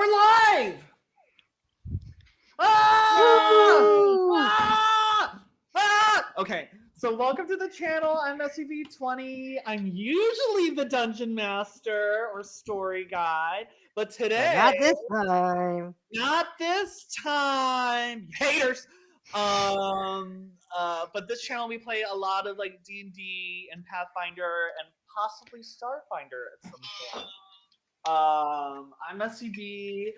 we're live! Okay, so welcome to the channel. I'm SCV20. I'm usually the dungeon master or story guide, but today... Not this time. Not this time! Haters! But this channel we play a lot of like D&D and Pathfinder and possibly Starfinder at some point. I'm SCB.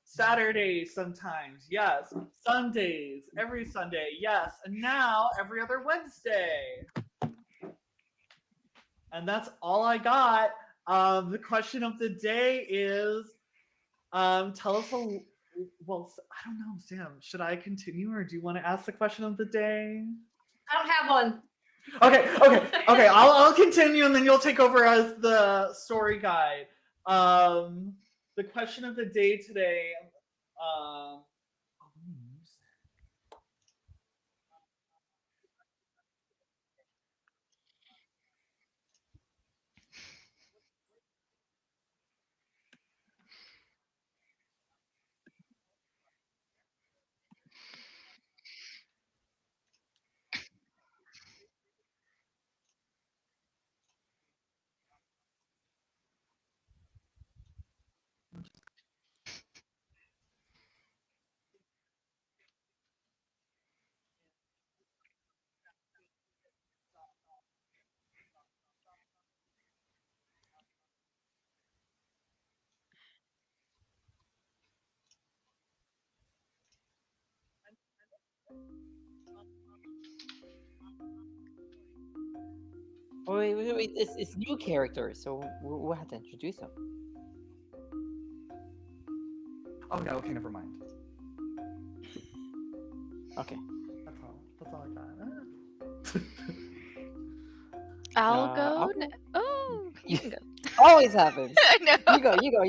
Saturdays sometimes, yes. Sundays, every Sunday, yes. And now every other Wednesday. And that's all I got. The question of the day is, tell us a. Well, I don't know, Sam. Should I continue, or do you want to ask the question of the day? I don't have one. Okay. I'll continue, and then you'll take over as the story guide. The question of the day today. Wait, it's new characters, so we'll have to introduce them. Oh no, okay, never mind. Okay. That's all I got. I'll go. Oh, you can go. Always happens. I know. You go.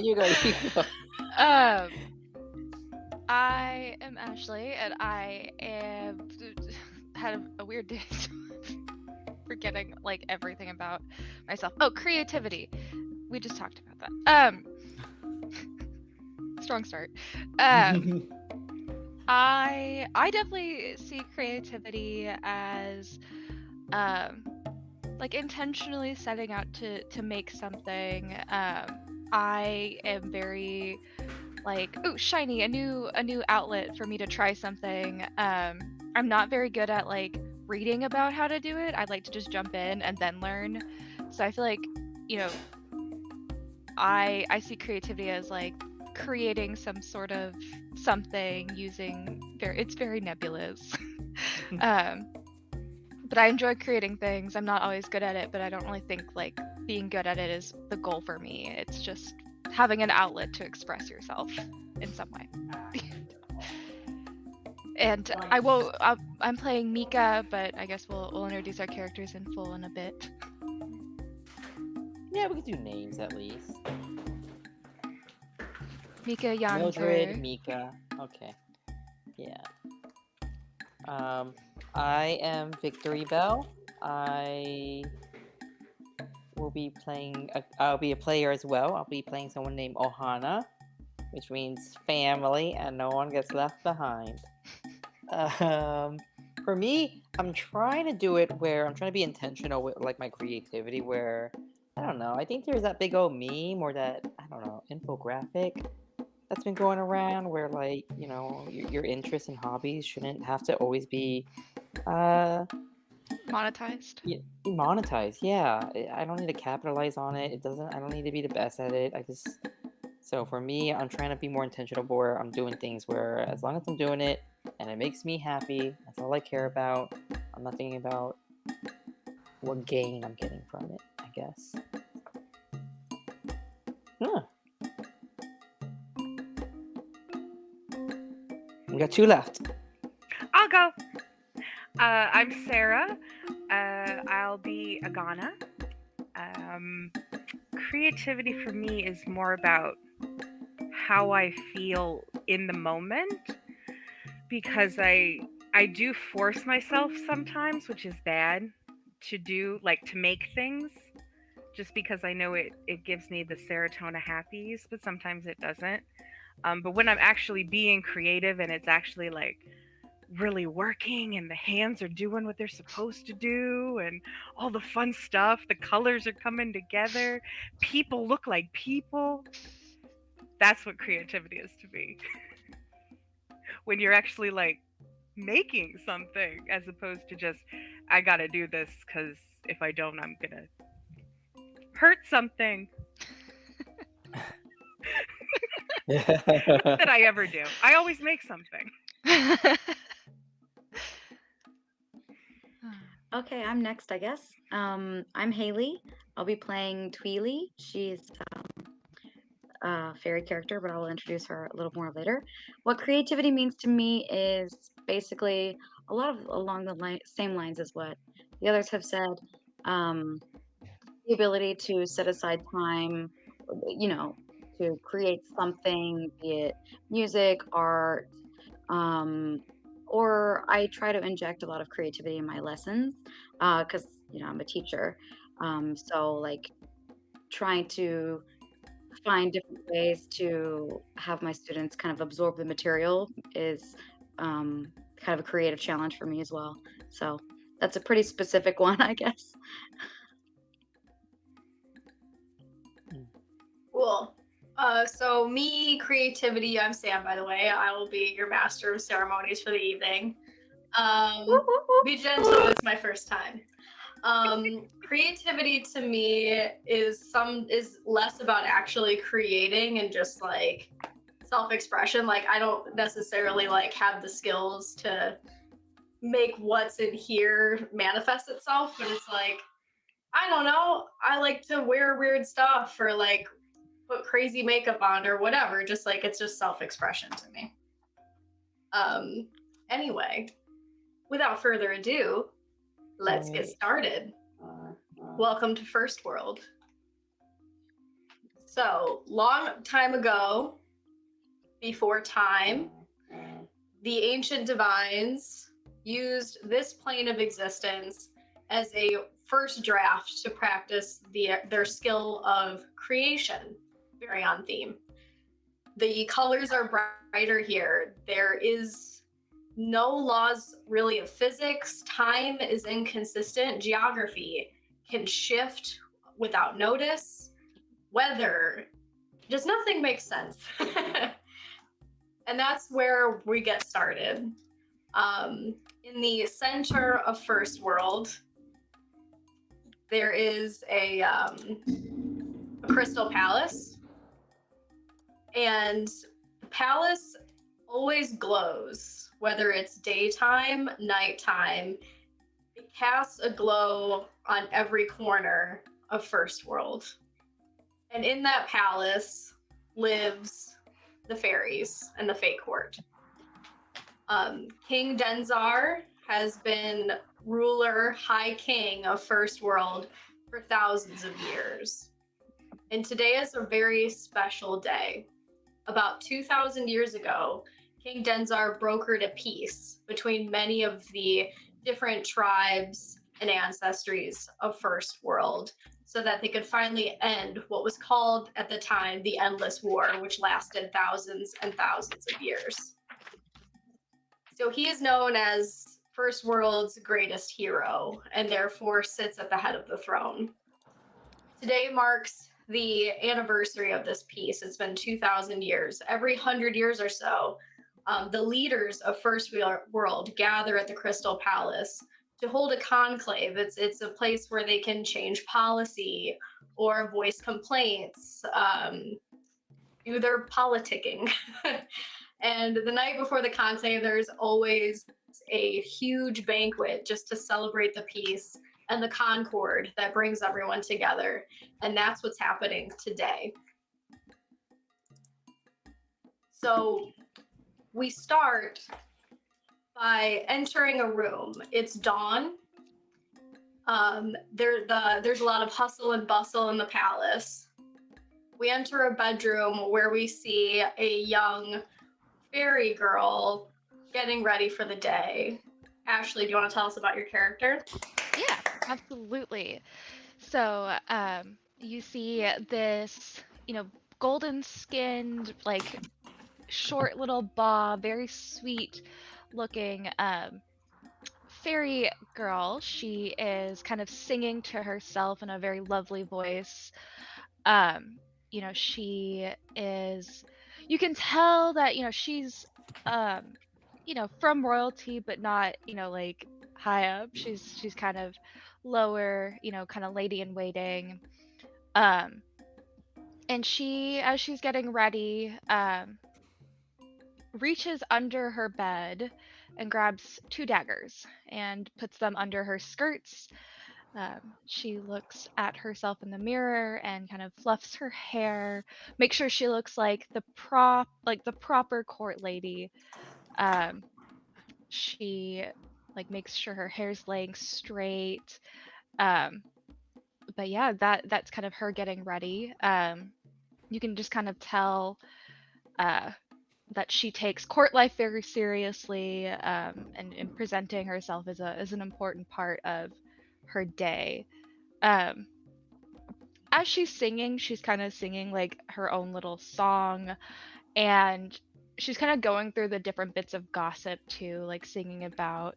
I am Ashley, and I had a weird day. Forgetting like everything about myself. Oh, creativity. We just talked about that. Strong start. I definitely see creativity as like intentionally setting out to make something. I am very like, ooh, shiny, a new outlet for me to try something. I'm not very good at like reading about how to do it. I'd like to just jump in and then learn. So I feel like, I see creativity as like creating some sort of something using it's very nebulous. But I enjoy creating things. I'm not always good at it, but I don't really think like being good at it is the goal for me. It's just having an outlet to express yourself in some way. And I'm playing Mika, but I guess we'll introduce our characters in full in a bit. Yeah, we could do names at least. Mika Yanzer. Mildred, Mika. Okay. Yeah. I am Victory Bell. I will be playing. I'll be a player as well. I'll be playing someone named Ohana, which means family, and no one gets left behind. For me, I'm trying to do it where I'm trying to be intentional with like my creativity. Where I don't know. I think there's that big old meme or that infographic that's been going around where like your interests and hobbies shouldn't have to always be monetized. Monetized. Yeah, I don't need to capitalize on it. I don't need to be the best at it. So for me, I'm trying to be more intentional where I'm doing things where as long as I'm doing it and it makes me happy, that's all I care about. I'm not thinking about what gain I'm getting from it, I guess. Huh. We got 2 left. I'll go. I'm Sarah. I'll be Agana. Creativity for me is more about how I feel in the moment, because I do force myself sometimes, which is bad, to make things just because I know it gives me the serotonin happies, but sometimes it doesn't. But when I'm actually being creative and it's actually like really working and the hands are doing what they're supposed to do and all the fun stuff, the colors are coming together, people look like people, that's what creativity is to me. When you're actually like making something as opposed to just, I gotta do this because if I don't, I'm gonna hurt something. Not that I ever do. I always make something. Okay, I'm next, I guess. I'm Haley. I'll be playing Tweely. She's a fairy character, but I'll introduce her a little more later. What creativity means to me is basically a lot of along the same lines as what the others have said. The ability to set aside time, you know, to create something, be it music, art, or I try to inject a lot of creativity in my lessons because I'm a teacher. So like trying to find different ways to have my students kind of absorb the material is kind of a creative challenge for me as well. So that's a pretty specific one, I guess. Cool. So me, creativity, I'm Sam, by the way. I will be your master of ceremonies for the evening. Be gentle, it's my first time. Creativity to me is less about actually creating and just like self-expression. Like I don't necessarily like have the skills to make what's in here manifest itself, but it's like, I don't know, I like to wear weird stuff or like put crazy makeup on or whatever. Just like it's just self-expression to me. Anyway, without further ado, let's get started. Welcome to First World. So, long time ago, before time, the ancient divines used this plane of existence as a first draft to practice their skill of creation. Very on theme. The colors are brighter here. There is no laws really of physics. Time is inconsistent. Geography can shift without notice. Weather, just nothing makes sense. And that's where we get started. In the center of First World, there is a crystal palace. And the palace always glows, whether it's daytime, nighttime. It casts a glow on every corner of First World. And in that palace lives the fairies and the Fate Court. King Denzar has been ruler, high king of First World for thousands of years. And today is a very special day. About 2,000 years ago, King Denzar brokered a peace between many of the different tribes and ancestries of First World so that they could finally end what was called at the time the Endless War, which lasted thousands and thousands of years. So he is known as First World's greatest hero and therefore sits at the head of the throne. Today marks the anniversary of this peace. It's been 2,000 years. Every 100 years or so, the leaders of First World gather at the Crystal Palace to hold a conclave. It's a place where they can change policy or voice complaints, do their politicking. And the night before the conclave, there's always a huge banquet just to celebrate the peace and the concord that brings everyone together. And that's what's happening today. So we start by entering a room. It's dawn. There's a lot of hustle and bustle in the palace. We enter a bedroom where we see a young fairy girl getting ready for the day. Ashley, do you want to tell us about your character? Yeah, absolutely. So you see this, golden skinned, like short little bob, very sweet looking fairy girl. She is kind of singing to herself in a very lovely voice. Um, she is, you can tell that, she's, from royalty, but not, like high up. She's kind of lower, kind of lady in waiting. Um, and she, as she's getting ready, reaches under her bed and grabs 2 daggers and puts them under her skirts. She looks at herself in the mirror and kind of fluffs her hair, make sure she looks like the proper court lady. She like makes sure her hair's laying straight. Um, but yeah, that's kind of her getting ready. You can just kind of tell uh, that she takes court life very seriously, and presenting herself as an important part of her day. Um, as she's singing, she's kind of singing like her own little song, and she's kind of going through the different bits of gossip too, like singing about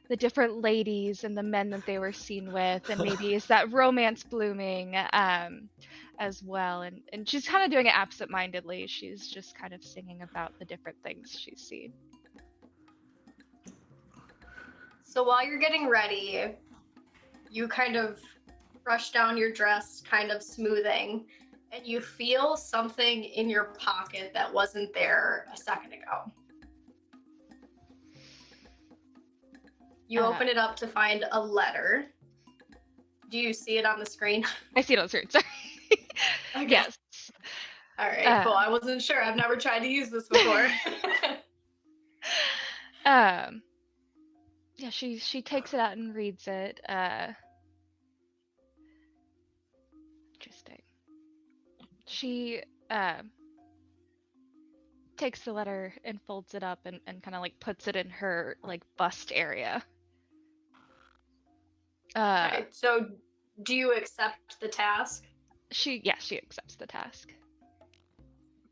the different ladies and the men that they were seen with, and maybe is that romance blooming as well. And she's kind of doing it absent-mindedly. She's just kind of singing about the different things she's seen. So while you're getting ready, you kind of brush down your dress, kind of smoothing, and you feel something in your pocket that wasn't there a second ago. You open it up to find a letter. Do you see it on the screen? I see it on the screen, sorry. Okay. Yes. All right, cool. I wasn't sure. I've never tried to use this before. Yeah, she takes it out and reads it. Interesting. She takes the letter and folds it up and kind of like puts it in her like bust area. Okay, so do you accept the task? She accepts the task.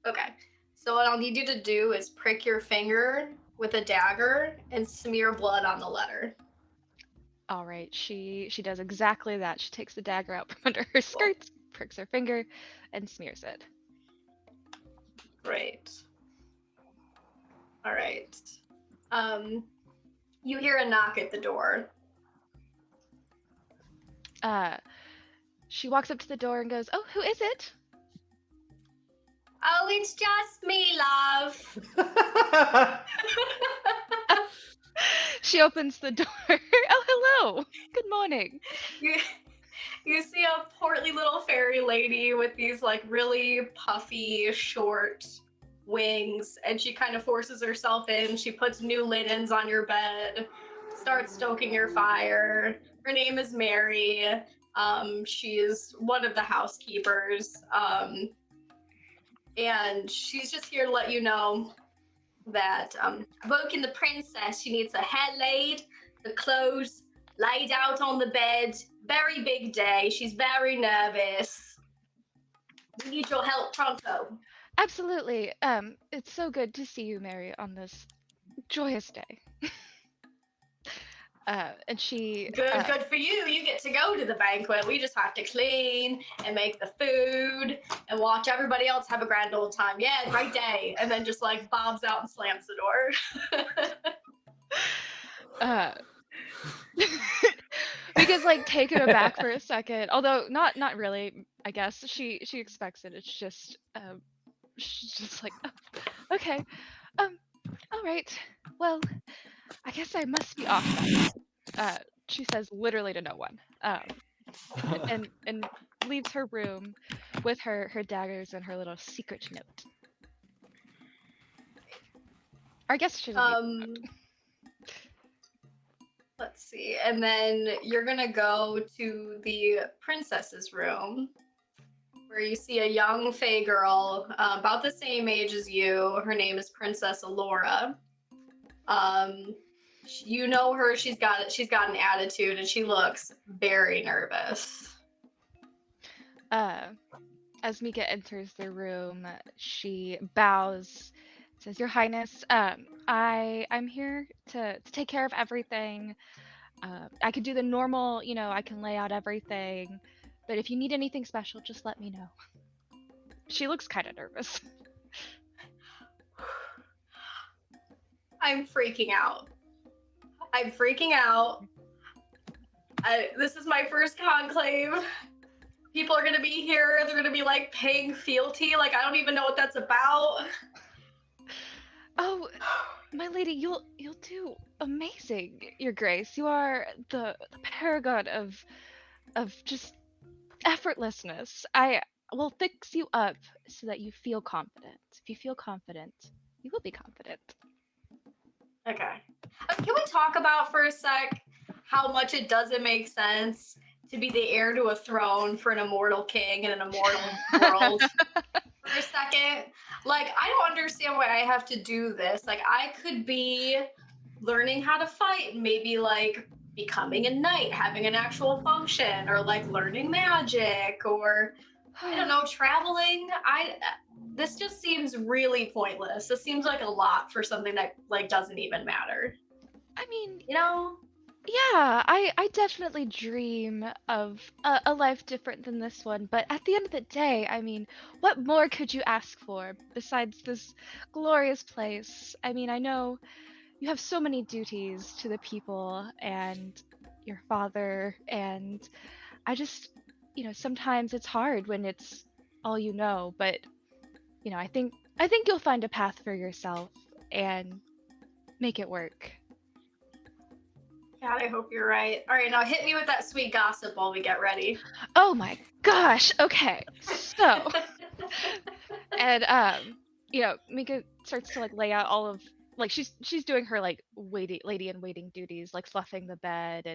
Okay. So what I'll need you to do is prick your finger with a dagger and smear blood on the letter. All right, she does exactly that. She takes the dagger out from under her skirts, pricks her finger, and smears it. Great. All right. You hear a knock at the door. She walks up to the door and goes, "Oh, who is it?" Oh, it's just me, love. She opens the door. Oh, hello. Good morning. You see a portly little fairy lady with these like really puffy, short wings, and she kind of forces herself in. She puts new linens on your bed, starts stoking your fire. Her name is Mary. She is one of the housekeepers. And she's just here to let you know that I've woken the princess. She needs her head laid, the clothes laid out on the bed. Very big day. She's very nervous. We need your help pronto. Absolutely. It's so good to see you, Mary, on this joyous day. And she Good for you. You get to go to the banquet. We just have to clean and make the food and watch everybody else have a grand old time. Yeah, great day. And then just like bobs out and slams the door. because like taken aback for a second, although not really. I guess she expects it. It's just she's just like, oh, okay, all right. Well, I guess I must be off then. She says literally to no one, and leaves her room with her daggers and her little secret note. Or I guess she doesn't. Let's see. And then you're gonna go to the princess's room, where you see a young fae girl, about the same age as you. Her name is Princess Alora. You know her. She's got an attitude, and she looks very nervous. As Mika enters the room, she bows, says, "Your Highness, I'm here to take care of everything. I could do the normal, I can lay out everything, but if you need anything special, just let me know." She looks kind of nervous. I'm freaking out. I'm freaking out. This is my first conclave. People are gonna be here. They're gonna be like paying fealty. Like I don't even know what that's about. Oh, my lady, you'll do amazing, Your Grace. You are the paragon of just effortlessness. I will fix you up so that you feel confident. If you feel confident, you will be confident. Okay. Can we talk about for a sec how much it doesn't make sense to be the heir to a throne for an immortal king in an immortal world? For a second, like I don't understand why I have to do this. Like I could be learning how to fight, maybe like becoming a knight, having an actual function, or like learning magic, or I don't know, traveling. This just seems really pointless. This seems like a lot for something that like doesn't even matter. I mean, You know? yeah, I definitely dream of a life different than this one, but at the end of the day, I mean, what more could you ask for besides this glorious place? I mean, I know you have so many duties to the people and your father, and I just, sometimes it's hard when it's all you know, but I think you'll find a path for yourself and make it work. God, I hope you're right. All right, now hit me with that sweet gossip while we get ready. Oh my gosh. Okay. So, and Mika starts to like lay out all of like she's doing her like lady in waiting duties, like fluffing the bed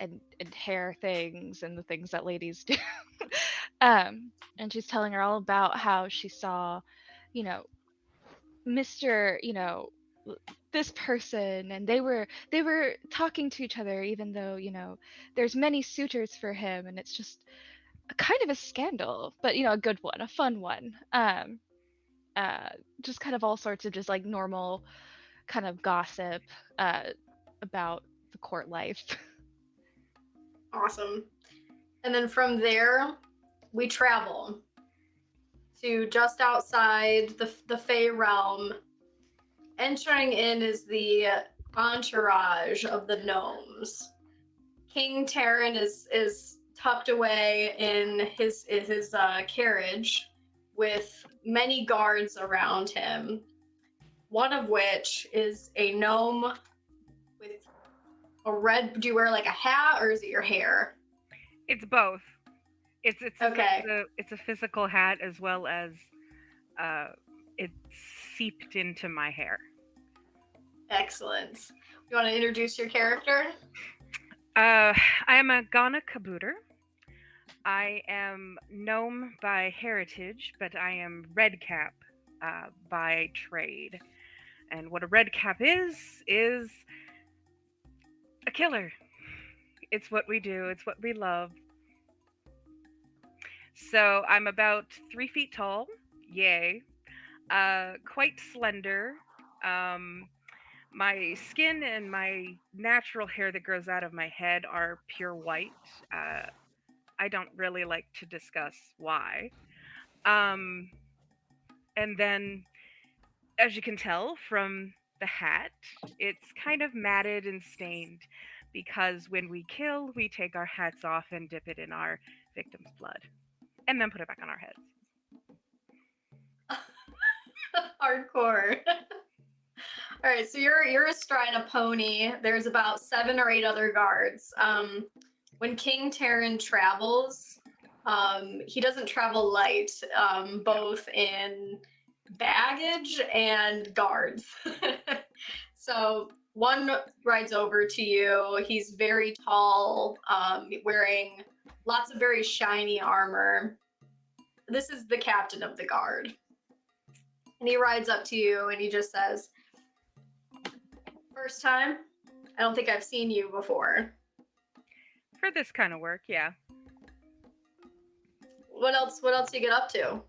and hair things and the things that ladies do. And she's telling her all about how she saw, you know, Mr. This person, and they were talking to each other, even though there's many suitors for him, and it's just a kind of a scandal, but a good one, a fun one. Uh, just kind of all sorts of just like normal kind of gossip uh, about the court life. Awesome. And then from there, we travel to just outside the Fey realm. Entering in is the entourage of the gnomes. King Terran is tucked away in his carriage with many guards around him. One of which is a gnome with a red. Do you wear like a hat or is it your hair? It's both. It's Okay. it's a physical hat as well as it's seeped into my hair. Excellent. You want to introduce your character? I am a Ghana Kabooter. I am gnome by heritage, but I am redcap by trade. And what a redcap is a killer. It's what we do. It's what we love. So I'm about 3 feet tall. Yay. Quite slender. My skin and my natural hair that grows out of my head are pure white. I don't really like to discuss why. And then, as you can tell from the hat, it's kind of matted and stained because when we kill, we take our hats off and dip it in our victim's blood and then put it back on our heads. Hardcore. All right, so you're astride a pony. There's about 7 or 8 other guards. When King Terran travels, he doesn't travel light, both in baggage and guards. So one rides over to you. He's very tall, wearing lots of very shiny armor. This is the captain of the guard. And he rides up to you and he just says, "First time? I don't think I've seen you before." For this kind of work, yeah. What else? What else do you get up to?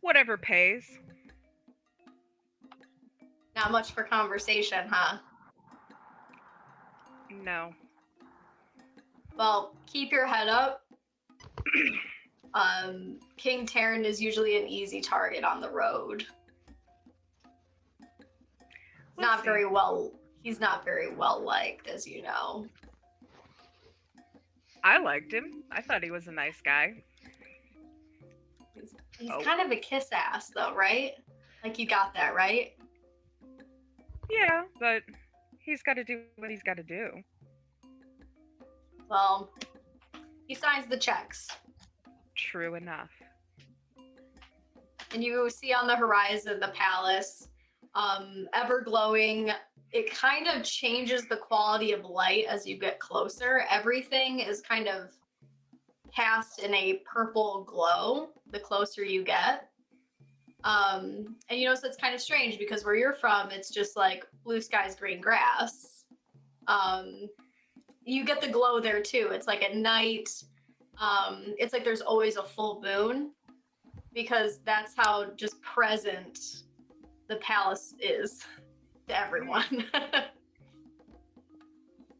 Whatever pays. Not much for conversation, huh? No. Well, keep your head up. King Taryn is usually an easy target on the road. Let's see. He's not very well liked, as you know. I liked him. I thought he was a nice guy. He's Oh. kind of a kiss ass, though, right? Like, you got that, right? Yeah, but he's got to do what he's got to do. Well, he signs the checks. True enough. And you see on the horizon the palace, ever glowing. It kind of changes the quality of light as you get closer. Everything is kind of cast in a purple glow the closer you get. And you notice it's kind of strange because where you're from, it's just like blue skies, green grass. You get the glow there too. It's like at night. It's like there's always a full moon because that's how just present the palace is to everyone.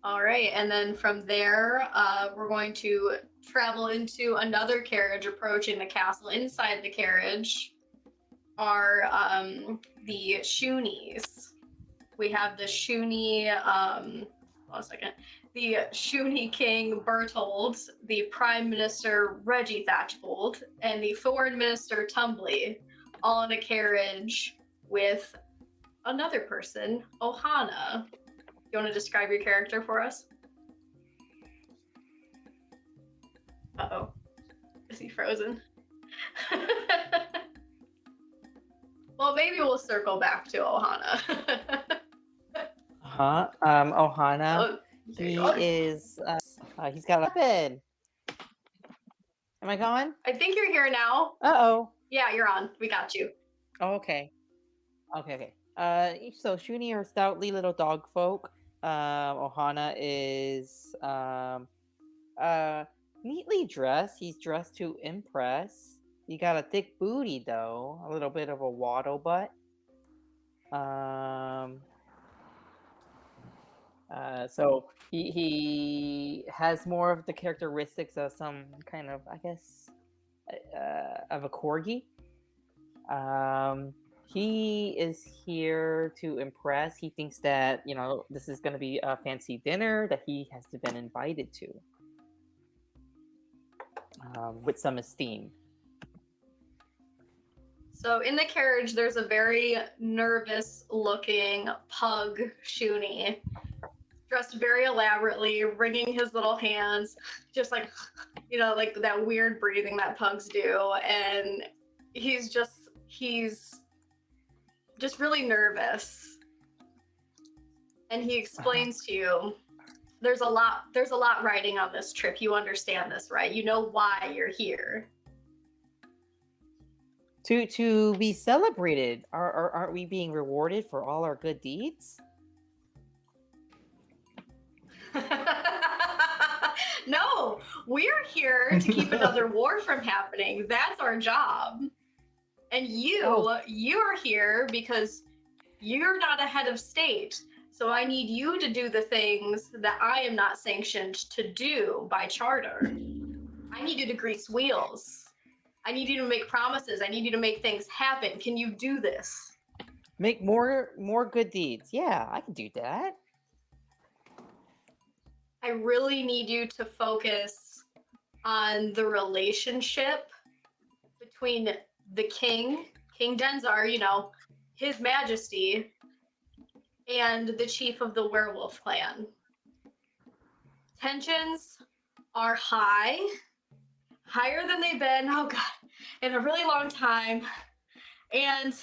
All right, and then from there, we're going to travel into another carriage approaching the castle. Inside the carriage are the Shunies. We have the Shuni, hold on a second. The Shuni King Bertold, the Prime Minister Reggie Thatchbold, and the Foreign Minister Tumbly, all in a carriage with another person, Ohana. You want to describe your character for us? Uh-oh. Is he frozen? Well, maybe we'll circle back to Ohana. Ohana. Oh, there He you go. is. He's got a weapon. Am I gone? I think you're here now. Uh-oh. Yeah, you're on. We got you. Oh, okay. Okay. So Shuni are stoutly little dog folk. Ohana is neatly dressed. He's dressed to impress. He got a thick booty though, a little bit of a waddle butt. So he has more of the characteristics of some kind of, I guess, of a corgi. He is here to impress. He thinks that, this is going to be a fancy dinner that he has been invited to, with some esteem. So in the carriage, there's a very nervous-looking pug Shuni, dressed very elaborately, wringing his little hands, just like, like that weird breathing that pugs do, and he's just really nervous. And he explains to you, there's a lot riding on this trip. You understand this, right? You know why you're here. To be celebrated. Aren't we being rewarded for all our good deeds? No, we're here to keep another war from happening. That's our job. And you're here because you're not a head of state. So I need you to do the things that I am not sanctioned to do by charter. I need you to grease wheels. I need you to make promises. I need you to make things happen. Can you do this? Make more good deeds. Yeah, I can do that. I really need you to focus on the relationship between the King Denzar, His Majesty, and the chief of the werewolf clan. Tensions are high, higher than they've been, oh God, in a really long time. And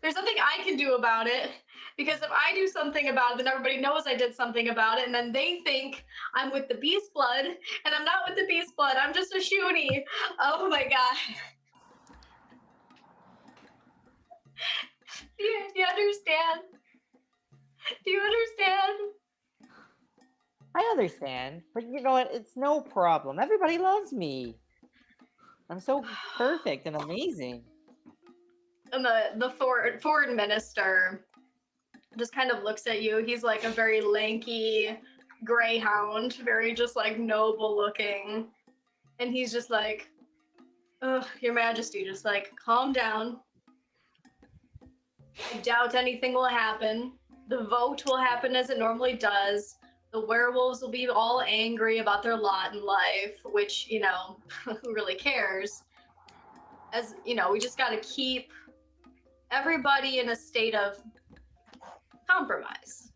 there's nothing I can do about it, because if I do something about it, then everybody knows I did something about it, and then they think I'm with the Beast Blood, and I'm not with the Beast Blood, I'm just a Shuni. Oh my God. Do you understand? Do you understand? I understand, but you know what? It's no problem. Everybody loves me. I'm so perfect and amazing. And the foreign minister just kind of looks at you. He's like a very lanky greyhound, very just like noble looking. And he's just like, "Ugh, Your Majesty, just like calm down. I doubt anything will happen. The vote will happen as it normally does. The werewolves will be all angry about their lot in life, which, you know, who really cares? As, you know, we just got to keep everybody in a state of compromise."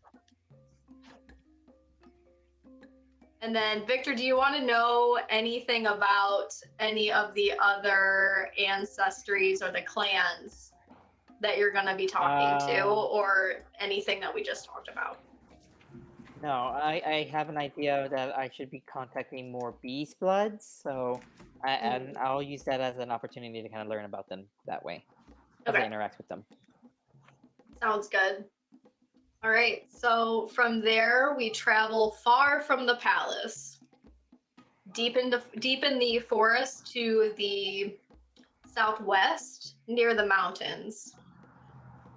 And then, Victor, do you want to know anything about any of the other ancestries or the clans that you're going to be talking to, or anything that we just talked about? No, I have an idea that I should be contacting more Beast Bloods, so and I'll use that as an opportunity to kind of learn about them that way as I Okay. interact with them. Sounds good. All right, so from there we travel far from the palace, deep in the forest to the southwest, near the mountains.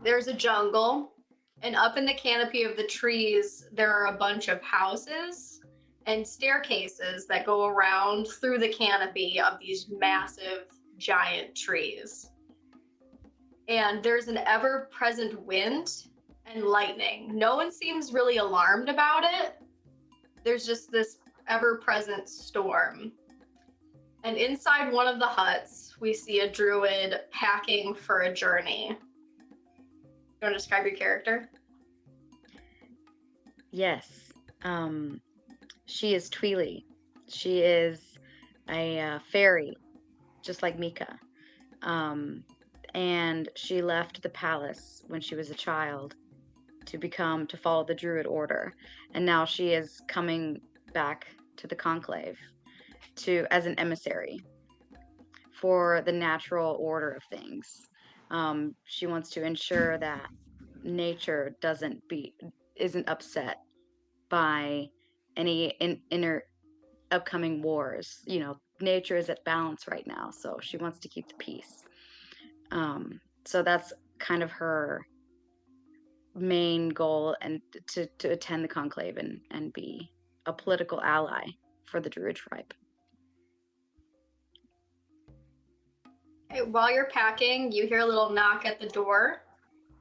There's a jungle, and up in the canopy of the trees, there are a bunch of houses and staircases that go around through the canopy of these massive, giant trees. And there's an ever-present wind and lightning. No one seems really alarmed about it. There's just this ever-present storm. And inside one of the huts, we see a druid packing for a journey. You want to describe your character? Yes. She is Tweely. She is a fairy, just like Mika. And she left the palace when she was a child to follow the druid order. And now she is coming back to the Conclave as an emissary for the natural order of things. She wants to ensure that nature isn't upset by any inner upcoming wars. You know, nature is at balance right now, so she wants to keep the peace. So that's kind of her main goal, and to attend the conclave and be a political ally for the druid tribe. Okay, while you're packing, you hear a little knock at the door.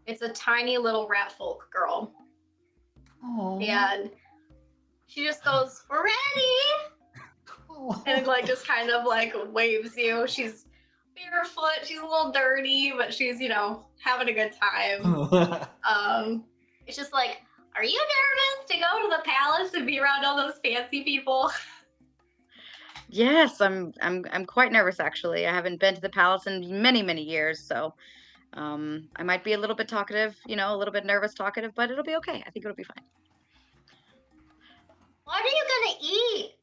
It's a tiny little rat folk girl. Aww. And she just goes, "We're ready!" And like just kind of like waves you. She's barefoot, she's a little dirty, but she's, you know, having a good time. It's just like, are you nervous to go to the palace and be around all those fancy people? Yes, I'm quite nervous actually. I haven't been to the palace in many years, so I might be a little bit talkative, you know, a little bit nervous talkative, but it'll be okay. I think it'll be fine. What are you gonna eat?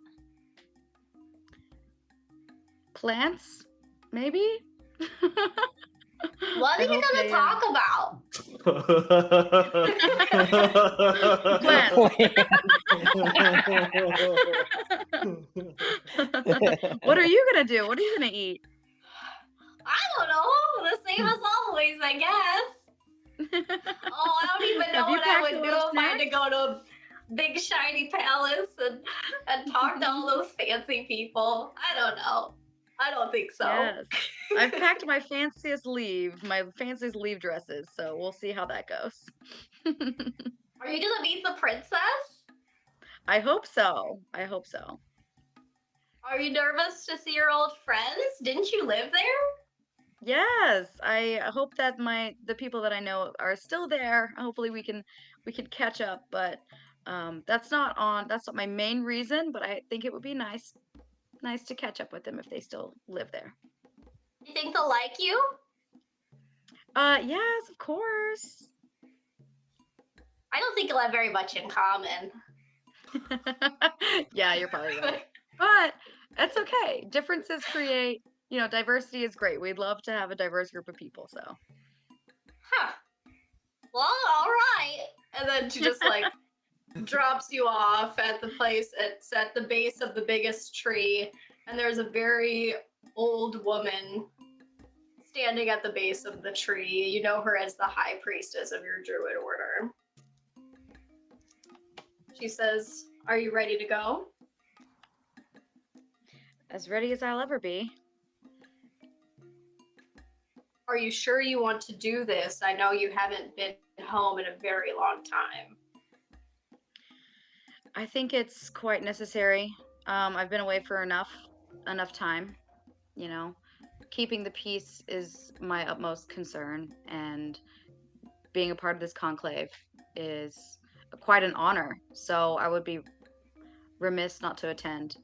Plants, maybe? What are I you hope gonna they, talk about? What are you gonna do? What are you gonna eat? I don't know. The same as always, I guess. Oh, I don't even know Have you what I packed would a do little if I had to snack? go to a big shiny palace and talk to all those fancy people. I don't know. I don't think so. Yes. I've packed my fanciest leave dresses, so we'll see how that goes. Are you gonna meet the princess? I hope so. I hope so. Are you nervous to see your old friends? Didn't you live there? Yes, I hope that the people that I know are still there. Hopefully we can catch up, but that's not my main reason, but I think it would be nice to catch up with them if they still live there. You think they'll like you? Yes, of course. I don't think you'll have very much in common. Yeah, you're probably right. But that's okay. Differences create, you know, diversity is great. We'd love to have a diverse group of people, so. Huh. Well, all right. And then she just like drops you off at the place. It's at the base of the biggest tree, and there's a very old woman standing at the base of the tree. You know her as the high priestess of your druid order. She says, "Are you ready to go?" As ready as I'll ever be. Are you sure you want to do this? I know you haven't been home in a very long time. I think it's quite necessary. I've been away for enough time, you know. Keeping the peace is my utmost concern, and being a part of this conclave is quite an honor. So I would be remiss not to attend.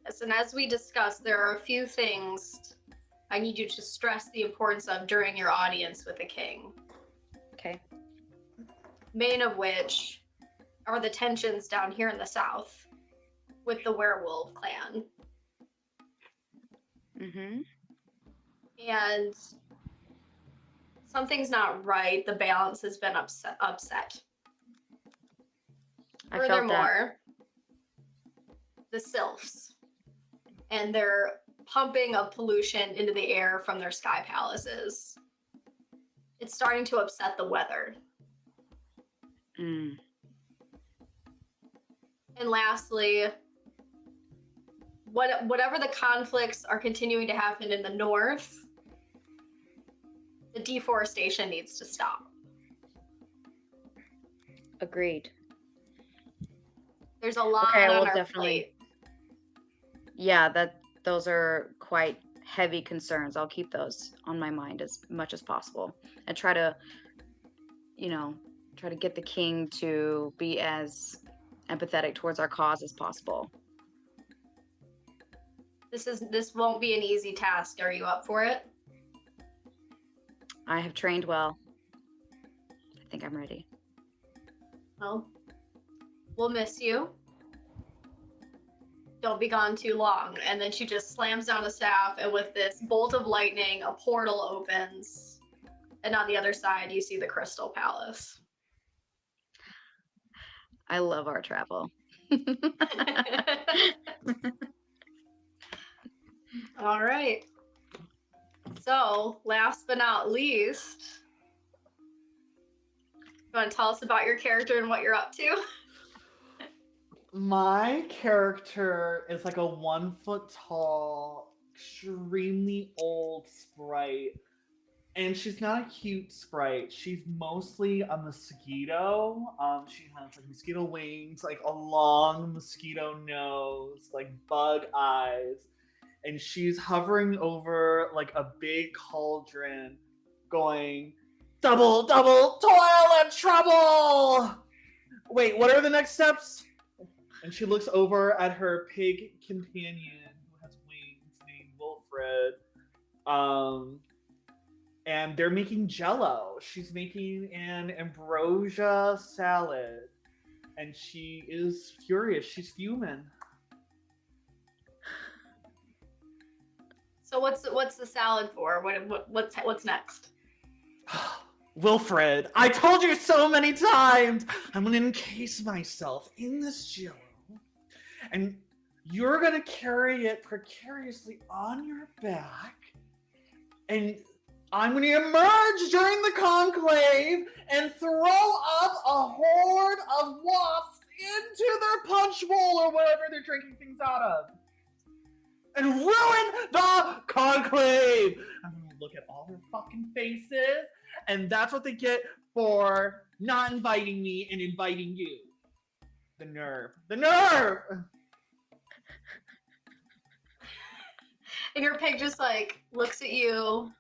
Yes, and as we discussed, there are a few things I need you to stress the importance of during your audience with the king. Okay. Main of which are the tensions down here in the south with the werewolf clan. Mm-hmm. And something's not right. The balance has been upset. I felt that. Furthermore, the sylphs and their pumping of pollution into the air from their sky palaces. It's starting to upset the weather. Mm. And lastly, whatever the conflicts are continuing to happen in the north, the deforestation needs to stop. Agreed. There's a lot Okay, on well, our definitely. plate. Yeah, those are quite heavy concerns. I'll keep those on my mind as much as possible and try to get the king to be as empathetic towards our cause as possible. This won't be an easy task. Are you up for it? I have trained well. I think I'm ready. Well, we'll miss you. Don't be gone too long. And then she just slams down a staff, and with this bolt of lightning, a portal opens. And on the other side, you see the Crystal Palace. I love our travel. All right. So, last but not least, you want to tell us about your character and what you're up to? My character is like a 1 foot tall, extremely old sprite. And she's not a cute sprite. She's mostly a mosquito. She has like mosquito wings, like a long mosquito nose, like bug eyes. And she's hovering over like a big cauldron, going, double, toil and trouble! Wait, what are the next steps? And she looks over at her pig companion who has wings named Wilfred. And they're making jello. She's making an ambrosia salad. And she is furious. She's fuming. So what's the salad for? What's next? Wilfred, I told you so many times! I'm gonna encase myself in this jello. And you're gonna carry it precariously on your back. And I'm going to emerge during the conclave and throw up a horde of wasps into their punch bowl or whatever they're drinking things out of. And ruin the conclave! I'm going to look at all their fucking faces, and that's what they get for not inviting me and inviting you. The nerve. The nerve! And your pig just like looks at you.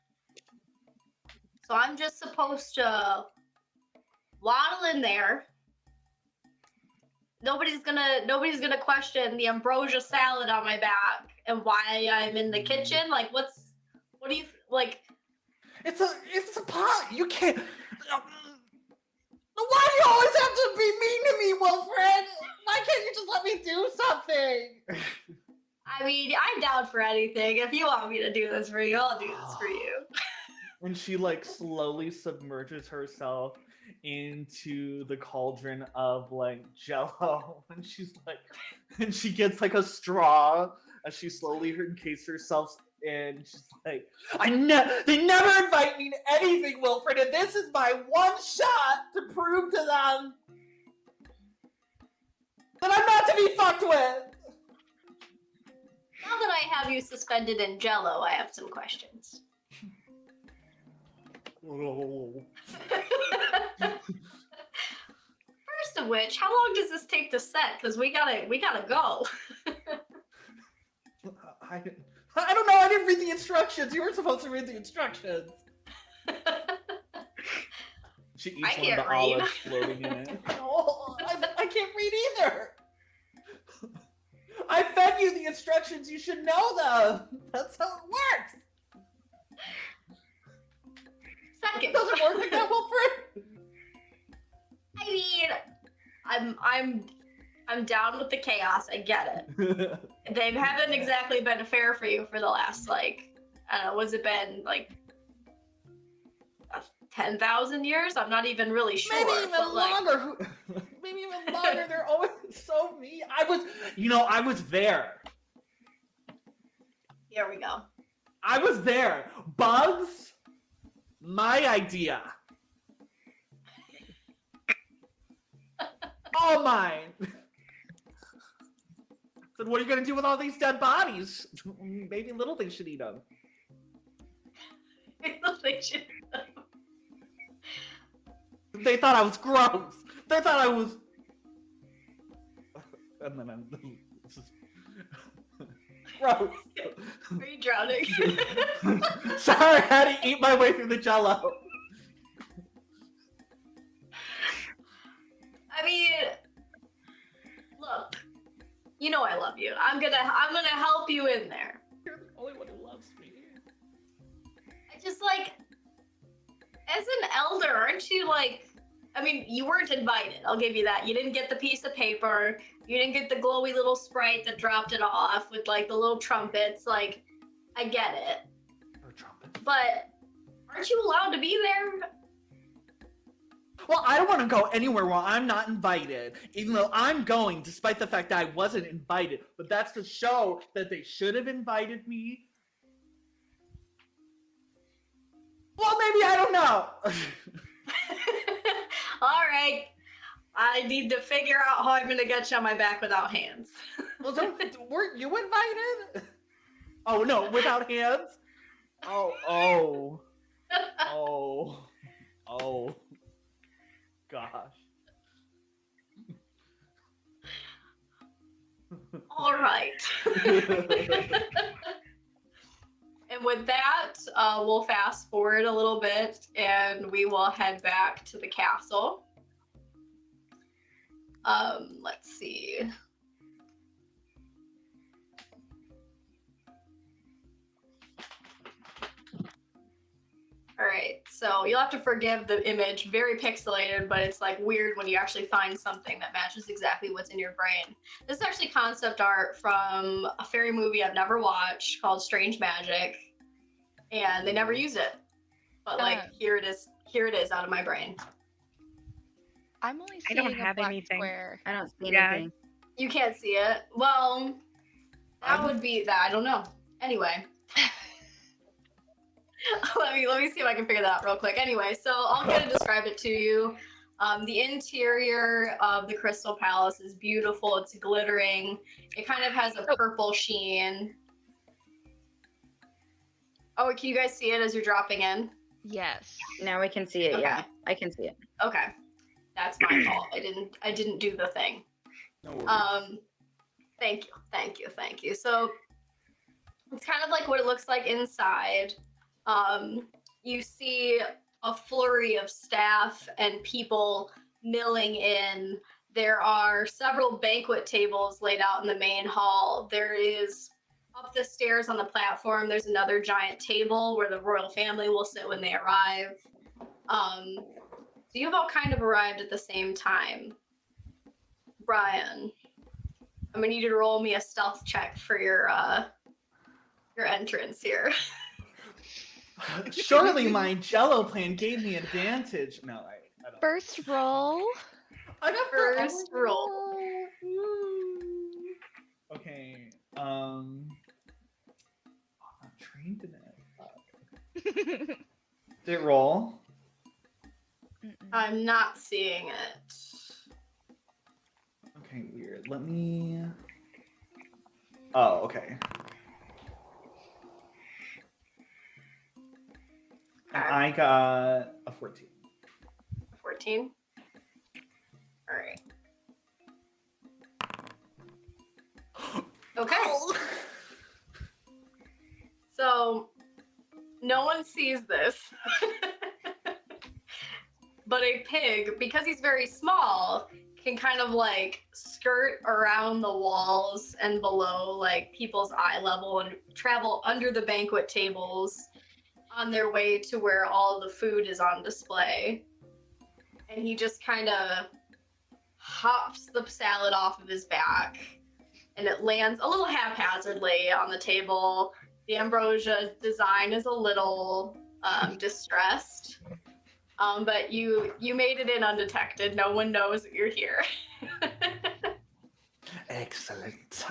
So I'm just supposed to waddle in there. Nobody's gonna question the ambrosia salad on my back and why I'm in the kitchen. Like, what do you like? It's a pot. You can't. Why do you always have to be mean to me, Wilfred? Why can't you just let me do something? I mean, I'm down for anything. If you want me to do this for you, I'll do this for you. When she like slowly submerges herself into the cauldron of like Jello, and she's like, and she gets like a straw as she slowly encases herself in. She's like, they never invite me to anything, Wilfred, and this is my one shot to prove to them that I'm not to be fucked with. Now that I have you suspended in Jello, I have some questions. First of which, how long does this take to set? Because we gotta go. I don't know. I didn't read the instructions. You were supposed to read the instructions. She eats I one of can't the read. olives floating in it. Oh, I can't read either. I fed you the instructions. You should know them. That's how it works. Second, It doesn't work like that, Wilfred. I mean, I'm down with the chaos. I get it. They haven't exactly been fair for you for the last like, I don't know, what's it been like 10,000 years? I'm not even really sure. Maybe even but, like, longer. Maybe even longer. They're always so mean. I was there. Here we go. I was there. Bugs, my idea. All mine. Said, what are you gonna do with all these dead bodies? Maybe little things should eat them. They thought I was gross. They thought I was. And then I'm. This is gross. Are you drowning? Sorry, I had to eat my way through the Jello. I mean, look, you know I love you. I'm gonna help you in there. You're the only one who loves me. I just like, as an elder, aren't you like? I mean, you weren't invited. I'll give you that. You didn't get the piece of paper. You didn't get the glowy little sprite that dropped it off with like the little trumpets. Like, I get it. Or trumpet. But aren't you allowed to be there? Well, I don't want to go anywhere where I'm not invited, even though I'm going, despite the fact that I wasn't invited. But that's to show that they should have invited me. Well, maybe I don't know. All right. I need to figure out how I'm going to get you on my back without hands. Well, weren't you invited? Oh, no, without hands? Oh. Gosh. All right. And with that, we'll fast forward a little bit and we will head back to the castle. Let's see. All right, so you'll have to forgive the image, very pixelated, but it's like weird when you actually find something that matches exactly what's in your brain. This is actually concept art from a fairy movie I've never watched called Strange Magic, and they never use it. But like, here it is out of my brain. I'm only I seeing don't a have black anything. square. I don't see Yeah. anything. You can't see it. Well, that would be that. I don't know. Anyway. let me see if I can figure that out real quick. Anyway, so I'll kind of describe it to you. The interior of the Crystal Palace is beautiful. It's glittering. It kind of has a purple sheen. Oh, can you guys see it as you're dropping in? Yes. Now we can see it. Okay. Yeah, I can see it. Okay. That's my fault. I didn't do the thing. No worries. Thank you. So it's kind of like what it looks like inside. You see a flurry of staff and people milling in. There are several banquet tables laid out in the main hall. There is up the stairs on the platform, there's another giant table where the royal family will sit when they arrive. So you've all kind of arrived at the same time. Brian, I'm gonna need you to roll me a stealth check for your entrance here. Surely my Jello plan gave me advantage. No, I don't First roll. First roll. Okay. I'm trained in it. Fuck. Did it roll? I'm not seeing it. Okay, weird. Let me. Oh, okay. And I got a 14. 14. All right. Okay. So no one sees this. But a pig, because he's very small, can kind of like skirt around the walls and below like people's eye level and travel under the banquet tables on their way to where all the food is on display. And he just kind of hops the salad off of his back and it lands a little haphazardly on the table. The ambrosia design is a little distressed. But you made it in undetected. No one knows that you're here. Excellent.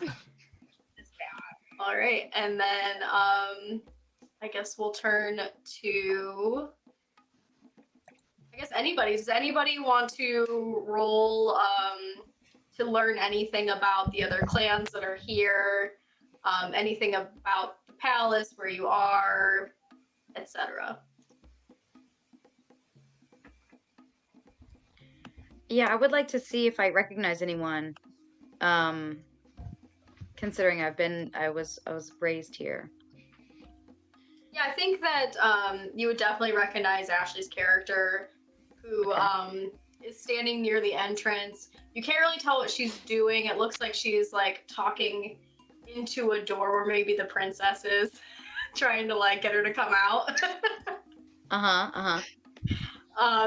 All right, and then I guess we'll turn to anybody. Does anybody want to roll to learn anything about the other clans that are here? Anything about the palace, where you are, etc. Yeah, I would like to see if I recognize anyone. Considering I was raised here. Yeah, I think that you would definitely recognize Ashley's character, who is standing near the entrance. You can't really tell what she's doing. It looks like she's like talking into a door where maybe the princess is, trying to like get her to come out.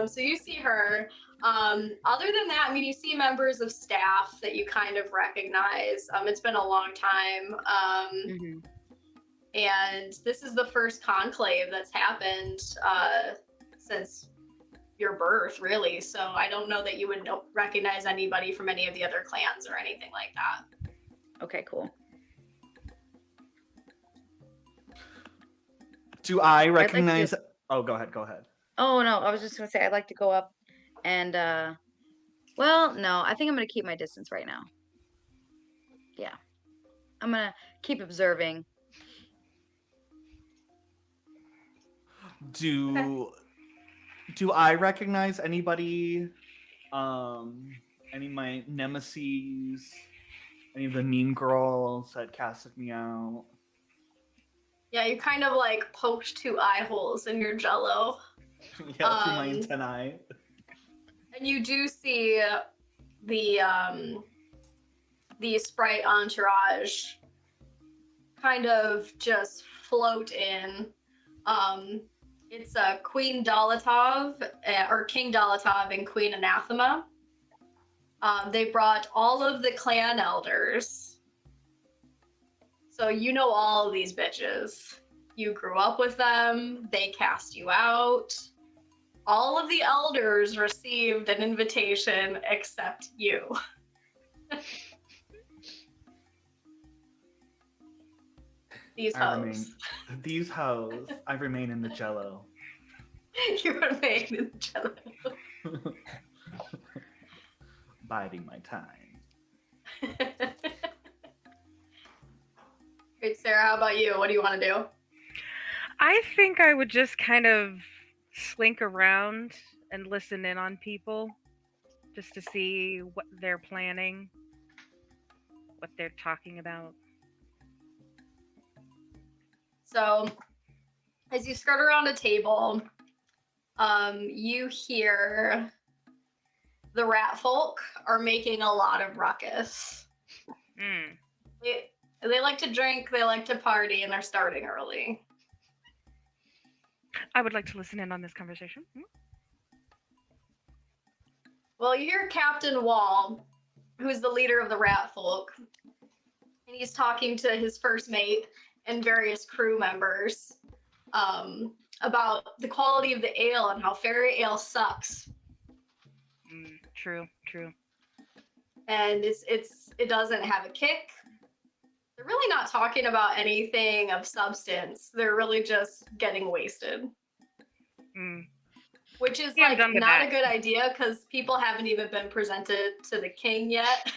So you see her. Other than that, I mean, you see members of staff that you kind of recognize. It's been a long time. And this is the first conclave that's happened since your birth, really. So I don't know that you would recognize anybody from any of the other clans or anything like that. Okay, cool. Do I recognize? Oh, go ahead. Go ahead. Oh no, I was just gonna say I'd like to go up and well, no, I think I'm gonna keep my distance right now. Yeah. I'm gonna keep observing. Do I recognize anybody? Any of my nemesis? Any of the mean girls that casted me out? Yeah, you kind of like poked 2 eye holes in your jello. Yeah, through my antennae. And you do see the sprite entourage kind of just float in. It's Queen Dolatov, or King Dolatov and Queen Anathema. They brought all of the clan elders. So you know all of these bitches. You grew up with them. They cast you out. All of the elders received an invitation except you. These hoes. These hoes. I remain in the jello. You remain in the jello. Biding my time. Great, Sarah, how about you? What do you want to do? I think I would just kind of slink around and listen in on people just to see what they're planning, what they're talking about. So, as you skirt around a table, you hear the rat folk are making a lot of ruckus. They like to drink, they like to party, and they're starting early. I would like to listen in on this conversation. Well, you hear Captain Wall, who's the leader of the rat folk, and he's talking to his first mate and various crew members about the quality of the ale and how fairy ale sucks. True. And it doesn't have a kick. They're really not talking about anything of substance. They're really just getting wasted. Which is Yeah, I'm like done with not that. a good idea because people haven't even been presented to the king yet.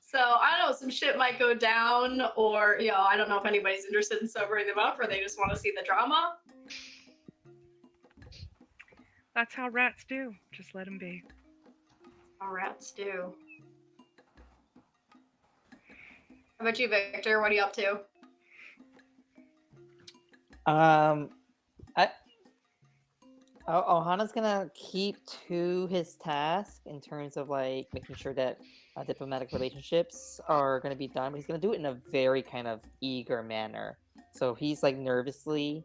So I don't know, some shit might go down, or I don't know if anybody's interested in sobering them up, or they just want to see the drama. That's how rats do. Just let them be. How rats do. How about you, Victor? What are you up to? Ohana's gonna keep to his task in terms of like making sure that diplomatic relationships are gonna be done, but he's gonna do it in a very kind of eager manner. So he's like nervously,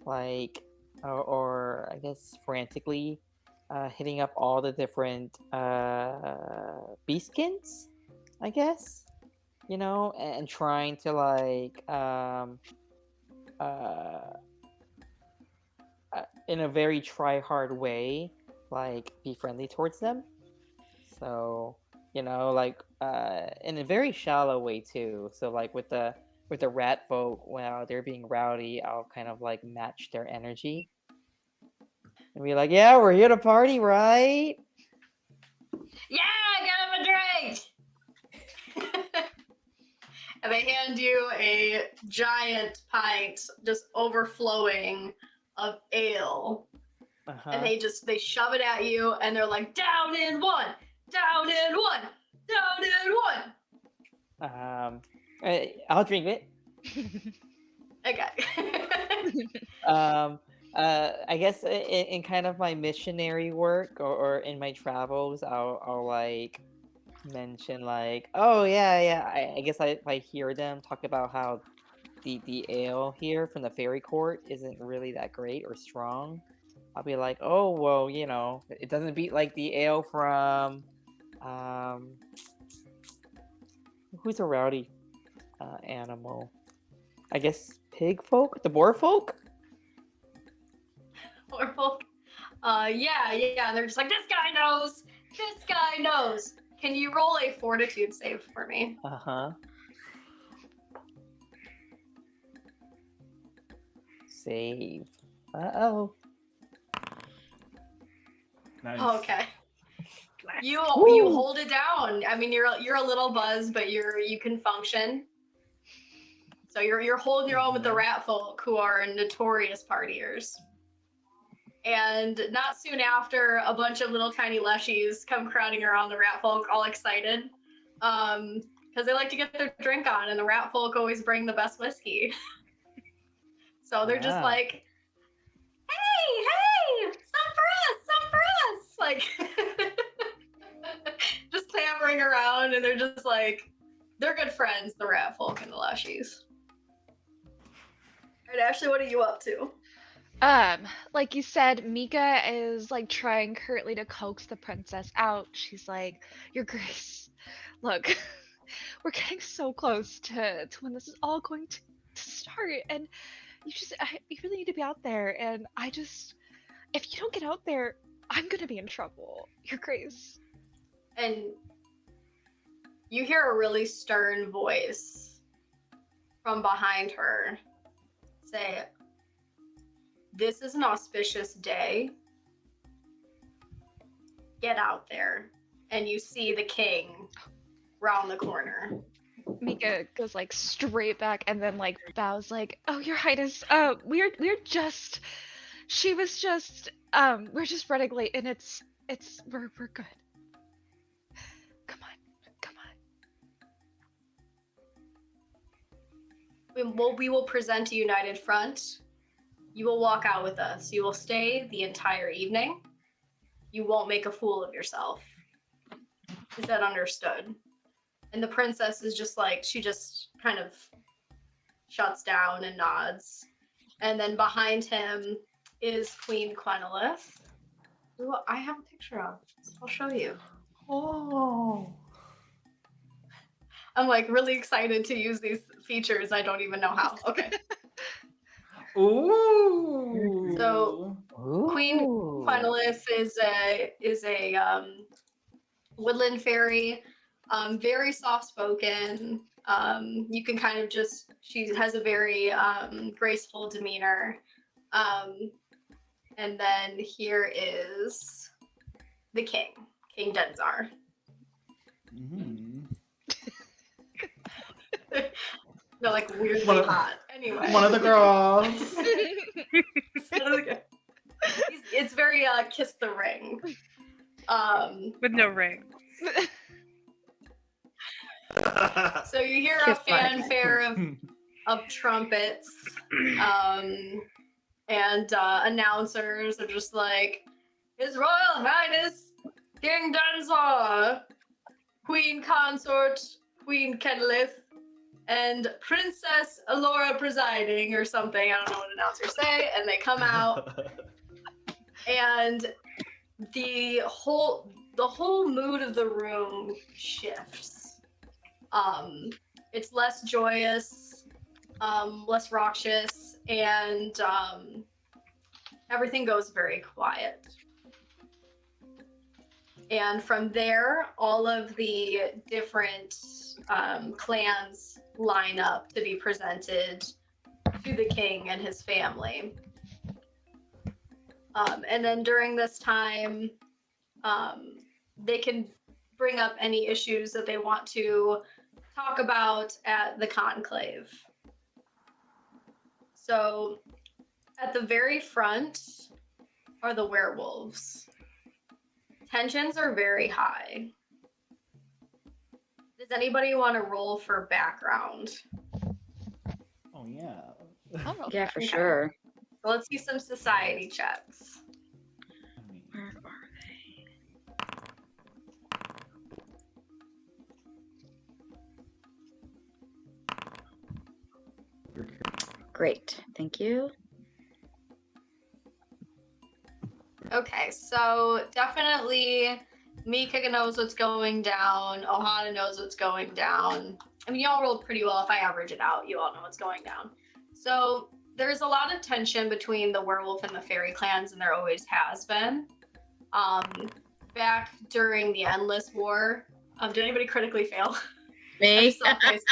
like, or I guess frantically, hitting up all the different beastkins, I guess, and trying to like in a very try-hard way, like be friendly towards them. So like in a very shallow way too. So like with the rat folk, while they're being rowdy, I'll kind of like match their energy and be like, "Yeah, we're here to party, right?" Yeah, get him a drink! And they hand you a giant pint, just overflowing of ale. And they shove it at you, and they're like, down in one, down in one, down in one. I'll drink it. Okay. I guess in kind of my missionary work or in my travels, I'll like mention like, oh yeah, I guess if I hear them talk about how the ale here from the fairy court isn't really that great or strong, I'll be like, oh well, it doesn't beat like the ale from who's a rowdy animal? I guess pig folk, the boar folk. Or folk. Yeah. They're just like, this guy knows. This guy knows. Can you roll a fortitude save for me? Save. Uh-oh. Nice. Okay. You hold it down. I mean, you're a little buzzed, but you can function. So you're holding your own with the rat folk, who are notorious partiers. And not soon after, a bunch of little tiny leshies come crowding around the rat folk, all excited, because they like to get their drink on, and the rat folk always bring the best whiskey. So they're just like, hey, some for us, like just clamoring around, and they're just like, they're good friends, the rat folk and the leshies. All right, Ashley, what are you up to? Like you said, Mika is like trying currently to coax the princess out. She's like, Your Grace, look, we're getting so close to when this is all going to start, and you really need to be out there, and if you don't get out there, I'm gonna be in trouble, Your Grace. And you hear a really stern voice from behind her say, this is an auspicious day. Get out there. And you see the king round the corner. Mika goes like straight back and then like bows like, oh, Your Highness, we're just we're just running late, and we're good. Come on. We will present a united front. You will walk out with us. You will stay the entire evening. You won't make a fool of yourself. Is that understood? And the princess is just like, she just kind of shuts down and nods. And then behind him is Queen Quenolith, who I have a picture of. So I'll show you. Oh. I'm like really excited to use these features. I don't even know how. Okay. Ooh. So Queen Ooh. Finalith is a woodland fairy, very soft spoken. You can kind of just she has a very graceful demeanor. And then here is the king, King Denzar. Mm. They're like weirdly One of- hot. Anyway, One of the girls. It's very kiss the ring. With no ring. So you hear Kiss a my fanfare of trumpets, and announcers are just like, His Royal Highness King Denzar, Queen Consort, Queen Kedlith, and Princess Alora presiding, or something. I don't know what announcers say, and they come out, and the whole mood of the room shifts. It's less joyous, less raucous, and everything goes very quiet. And from there, all of the different clans line up to be presented to the king and his family. And then during this time, they can bring up any issues that they want to talk about at the conclave. So at the very front are the werewolves. Tensions are very high. Does anybody want to roll for background? Oh yeah. Oh, Yeah, for Okay. sure. So let's see some society checks. Where are they? Great. Thank you. Okay, so definitely Mika knows what's going down. Ohana knows what's going down. I mean, y'all rolled pretty well. If I average it out, you all know what's going down. So there's a lot of tension between the werewolf and the fairy clans, and there always has been. Back during the Endless War, did anybody critically fail? I Me? just saw a face.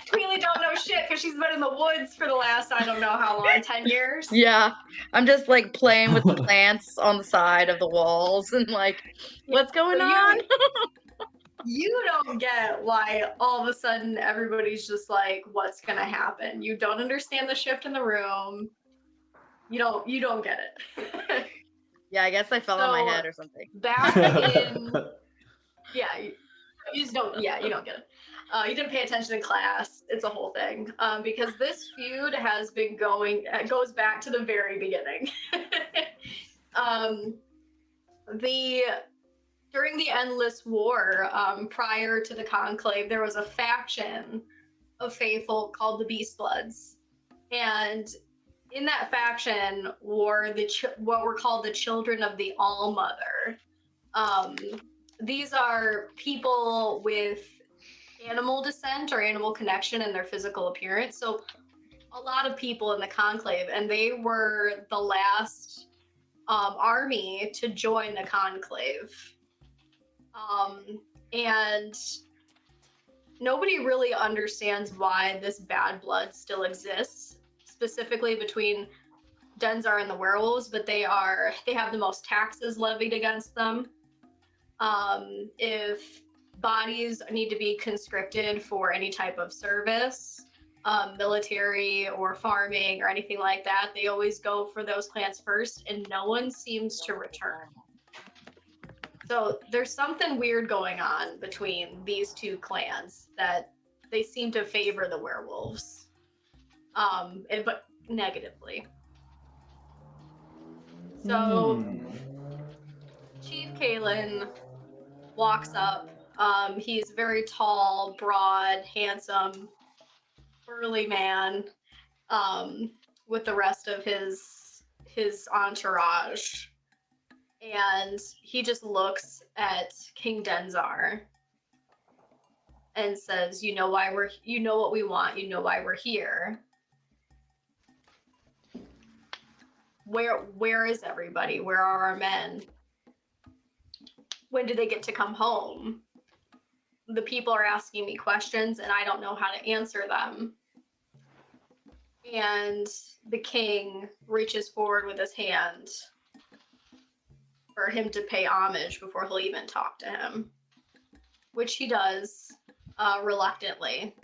Tweely don't know shit because she's been in the woods for the last, I don't know how long, 10 years? Yeah. I'm just like playing with the plants on the side of the walls and like, what's going So on? You don't get why all of a sudden everybody's just like, what's gonna happen? You don't understand the shift in the room. You don't get it. Yeah, I guess I fell on my So- head or something. Back in yeah, you just don't you don't get it. You didn't pay attention in class. It's a whole thing. Because this feud has been goes back to the very beginning. During the Endless War, prior to the Conclave, there was a faction of faithful called the Beast Bloods, and in that faction were what were called the Children of the All-Mother. These are people with animal descent or animal connection in their physical appearance. So a lot of people in the Conclave, and they were the last army to join the Conclave. And nobody really understands why this bad blood still exists, specifically between Denzar and the werewolves, but they have the most taxes levied against them. If bodies need to be conscripted for any type of service, military or farming or anything like that, they always go for those clans first, and no one seems to return. So there's something weird going on between these two clans that they seem to favor the werewolves, but negatively. So Chief Kalen walks up. He's a very tall, broad, handsome, burly man, with the rest of his entourage. And he just looks at King Denzar and says, you know what we want, you know why we're here. where is everybody? Where are our men? When do they get to come home? The people are asking me questions and I don't know how to answer them. And the king reaches forward with his hand for him to pay homage before he'll even talk to him, which he does reluctantly.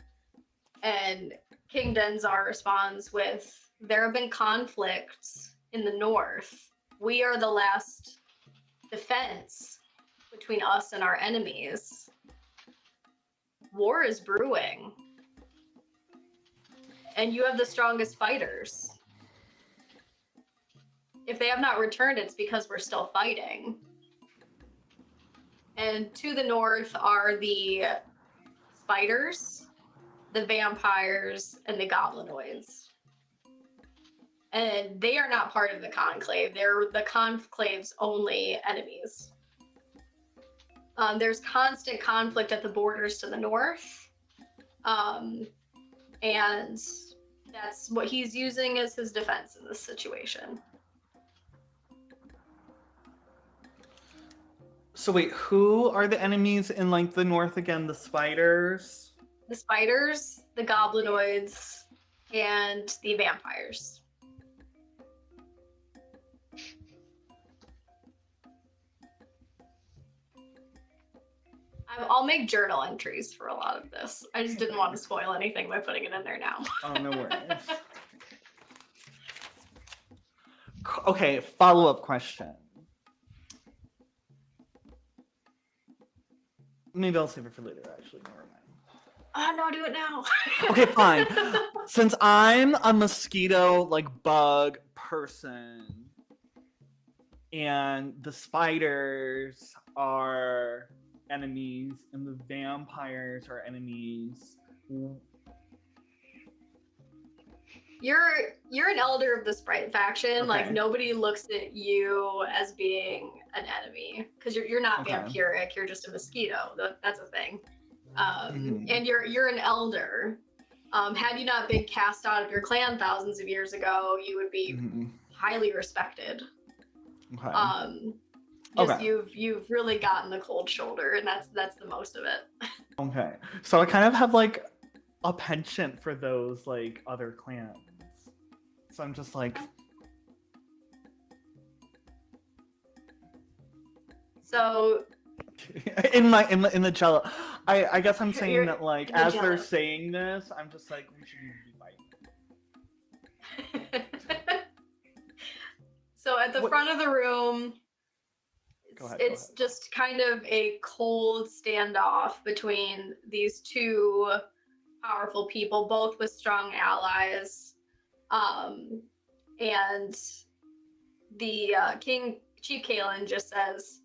And King Denzar responds with, there have been conflicts in the north. We are the last defense between us and our enemies. War is brewing. And you have the strongest fighters. If they have not returned, it's because we're still fighting. And to the north are the spiders, the vampires, and the goblinoids. And they are not part of the Conclave. They're the Conclave's only enemies. There's constant conflict at the borders to the north. And that's what he's using as his defense in this situation. So wait, who are the enemies in like the north again? The spiders? The spiders, the goblinoids, and the vampires. I'll make journal entries for a lot of this. I just didn't want to spoil anything by putting it in there now. Oh, no worries. Okay, follow-up question. Maybe I'll save it for later, actually. Never mind. Oh, no, do it now. Okay, fine. Since I'm a mosquito, like, bug person, and the spiders are enemies, and the vampires are enemies. You're an elder of the Sprite faction. Okay. Like, nobody looks at you as being an enemy because you're not Okay. vampiric. You're just a mosquito. That's a thing. Mhm. And you're an elder. Had you not been cast out of your clan thousands of years ago, you would be Mhm. highly respected. Okay. Just Okay. you've really gotten the cold shoulder, and that's the most of it. Okay. So I kind of have like a penchant for those like other clans. So I'm just like, So in the jello. I guess I'm saying You're- that like the as they're jello. saying this, I'm just like we should be fighting. So at the What- front of the room, Go ahead, it's just kind of a cold standoff between these two powerful people, both with strong allies. And the Chief Kalen just says,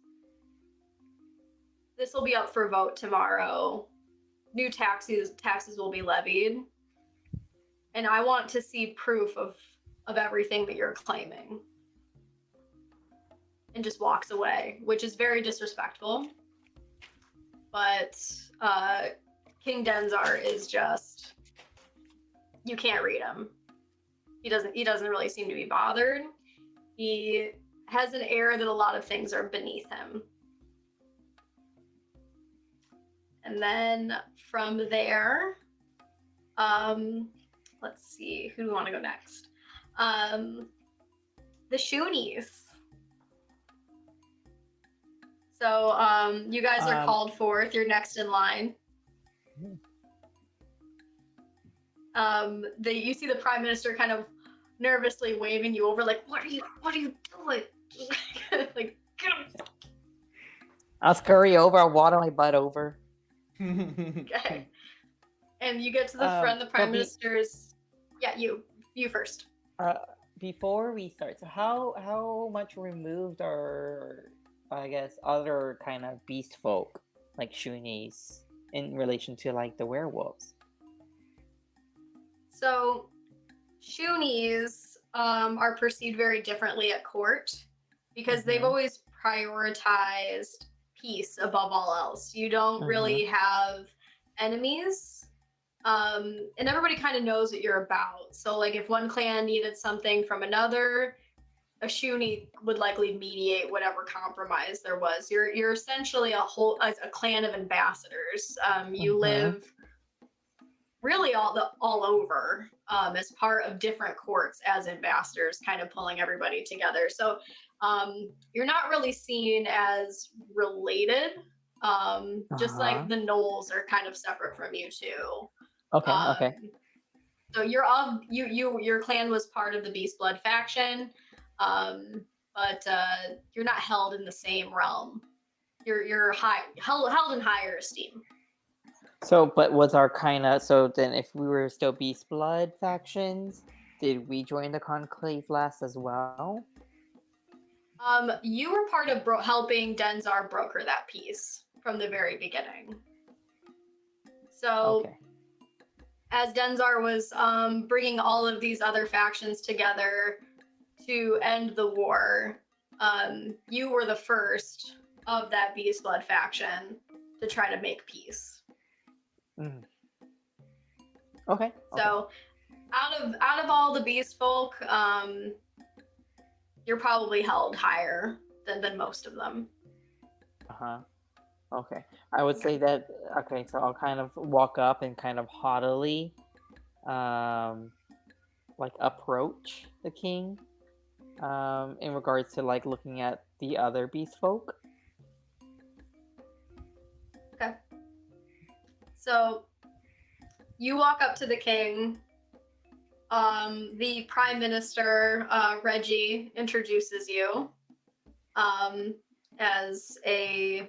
this will be up for vote tomorrow. New taxes will be levied. And I want to see proof of everything that you're claiming. And just walks away, which is very disrespectful. But King Denzar is just, you can't read him. He doesn't really seem to be bothered. He has an air that a lot of things are beneath him. And then from there, let's see, who do we want to go next? The Shoonies. So you guys are called forth. You're next in line. You see the Prime Minister kind of nervously waving you over, like, what are you doing? Like, get him. I'll scurry over. I'll waddle my butt over. Okay. And you get to the front. The but Prime Minister's. Yeah, you first. Before we start, so how much removed are, I guess, other kind of beast folk like Shoonies in relation to like the werewolves? So, Shoonies are perceived very differently at court because they've always prioritized peace above all else. You don't really have enemies, and everybody kind of knows what you're about. So, like, if one clan needed something from another, a Shuni would likely mediate whatever compromise there was. You're essentially a clan of ambassadors. You live really all over as part of different courts as ambassadors, kind of pulling everybody together. So you're not really seen as related. Just like the Knolls are kind of separate from you too. Okay. So your clan was part of the Beast Blood faction, but you're not held in the same realm. You're held in higher esteem. So, but was our kind of so then if we were still Beast Blood factions, did we join the Conclave last as well? You were part of helping Denzar broker that peace from the very beginning. So, Okay. as Denzar was bringing all of these other factions together to end the war, you were the first of that Beast Blood faction to try to make peace. Okay. So, out of all the beast folk, you're probably held higher than most of them. Okay. I would say that. Okay, so I'll kind of walk up and kind of haughtily, like approach the king, in regards to like looking at the other beast folk. Okay. So you walk up to the king. The prime minister, Reggie, introduces you as a.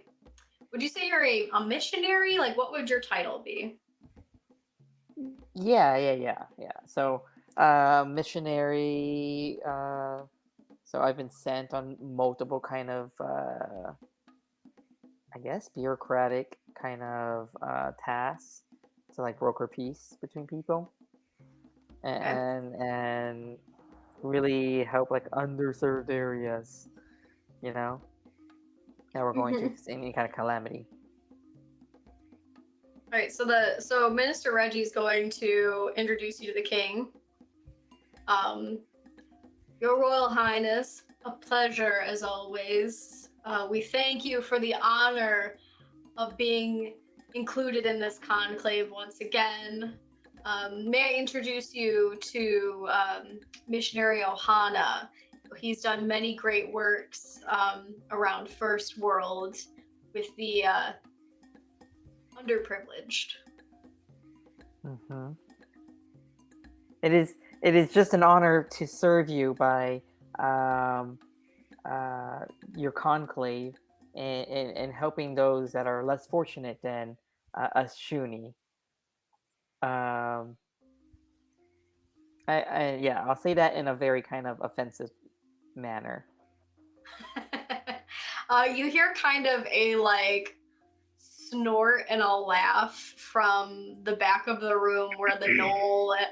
Would you say you're a missionary? Like, what would your title be? Yeah. So, missionary. So I've been sent on multiple kind of, I guess, bureaucratic kind of tasks to like broker peace between people, and really help like underserved areas, you know, that we're going through any kind of calamity. All right, so Minister Reggie is going to introduce you to the king. Your Royal Highness, a pleasure as always. We thank you for the honor of being included in this conclave once again. May I introduce you to Missionary Ohana? He's done many great works around First World with the underprivileged. It is just an honor to serve you by your conclave and helping those that are less fortunate than us Shuni. I'll say that in a very kind of offensive manner. You hear kind of a like snort and a laugh from the back of the room where the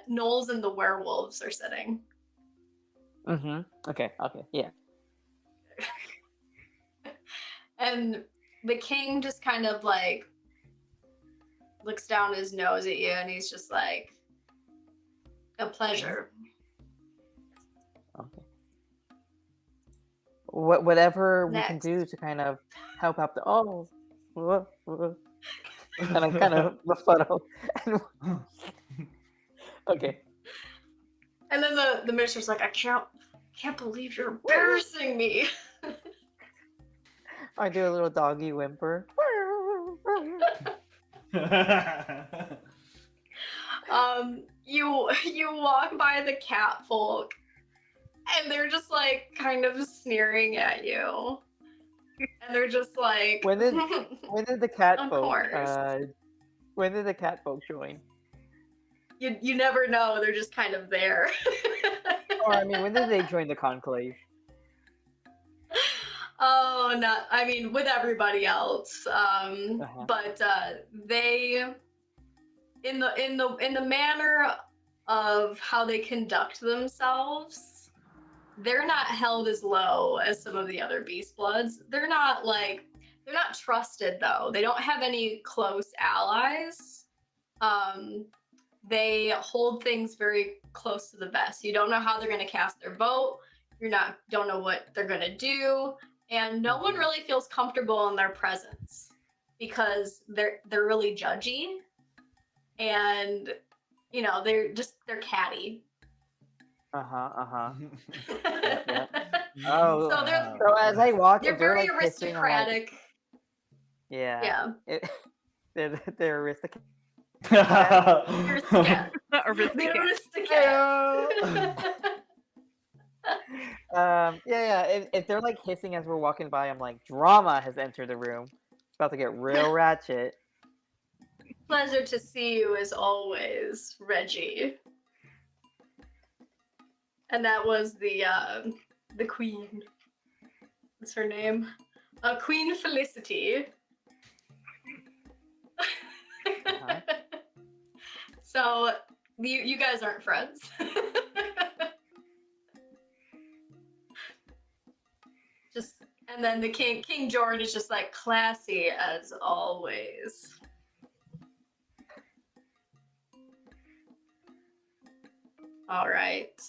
gnolls and the werewolves are sitting. Okay, yeah. And the king just kind of like looks down his nose at you and he's just like, a pleasure. Okay. Whatever Next. we can do to kind of help out and I kind of befuddle. Okay. And then the minister's like, I can't believe you're embarrassing me. I do a little doggy whimper. You walk by the cat folk and they're just like kind of sneering at you. And they're just like when did the cat of folk course. When did the cat folk join? You never know, they're just kind of there. Or I mean, when did they join the conclave? Oh, not. I mean, with everybody else. But they, in the manner of how they conduct themselves, they're not held as low as some of the other Beast Bloods. They're not trusted though. They don't have any close allies. They hold things very close to the vest. You don't know how they're going to cast their vote. don't know what they're gonna do, and no one really feels comfortable in their presence because they're really judgy, and they're catty. Yep. Oh, So they're so as I walk, they're if they're very like hissing, I'm like, aristocratic. yeah. Yeah. They're aristocrat. Yeah. Aristocrat. Aristocrats. Yeah. If they're like hissing as we're walking by, I'm like, drama has entered the room. It's about to get real ratchet. Pleasure to see you as always, Reggie. And that was the queen. What's her name? Queen Felicity. Uh-huh. So you guys aren't friends. And then the King George is just like classy as always. All right.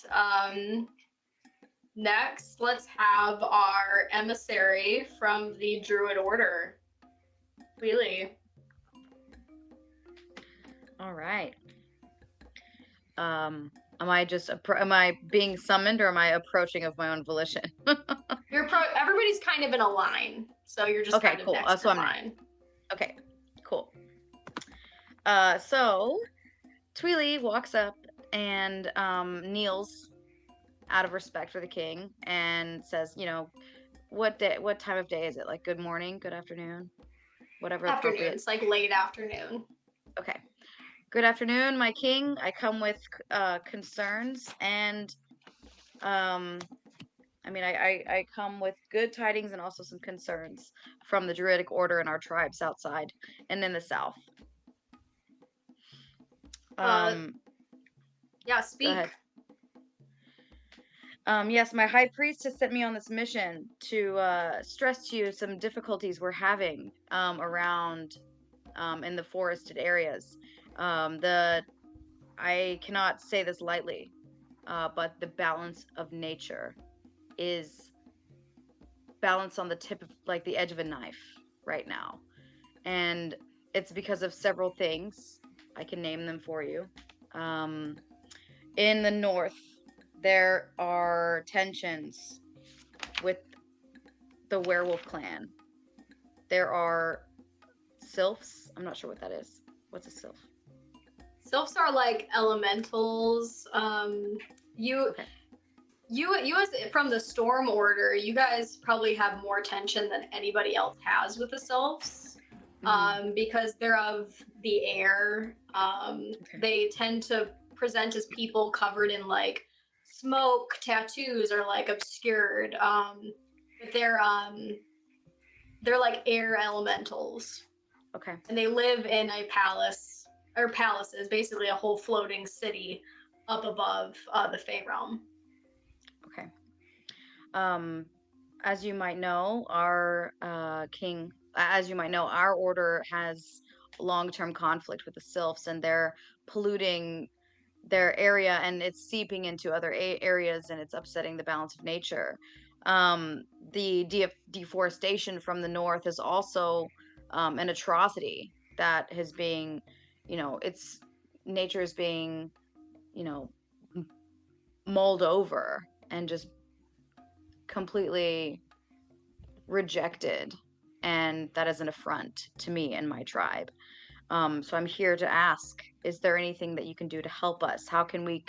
Next, let's have our emissary from the Druid Order, Wheelie. All right. Am I being summoned, or am I approaching of my own volition? Everybody's kind of in a line, so you're just Okay, kind of cool. next So in I'm line. Okay, cool. So Tweely walks up and kneels out of respect for the king and says, what time of day is it? Like good morning, good afternoon, whatever Afternoon. appropriate. It's like late afternoon. Okay. Good afternoon, my king. I come with concerns, and I come with good tidings and also some concerns from the Druidic Order and our tribes outside and in the south. Yeah, speak. Go ahead. Yes, my high priest has sent me on this mission to stress to you some difficulties we're having around in the forested areas. I cannot say this lightly, but the balance of nature is balanced on the tip of like the edge of a knife right now, and it's because of several things. I can name them for you. In the north, there are tensions with the werewolf clan. There are sylphs. I'm not sure what that is. What's a sylph? Sylphs are like elementals. You as from the Storm Order, you guys probably have more tension than anybody else has with the sylphs. Because they're of the air. They tend to present as people covered in like smoke, tattoos, or like obscured. But they're like air elementals. Okay. And they live in a palace, or palaces, basically a whole floating city up above the Fey realm. Okay. As you might know, our our order has long-term conflict with the sylphs, and they're polluting their area, and it's seeping into other areas, and it's upsetting the balance of nature. The deforestation from the north is also an atrocity that is being, nature is being, mulled over and just completely rejected, and that is an affront to me and my tribe. So I'm here to ask, is there anything that you can do to help us? How can we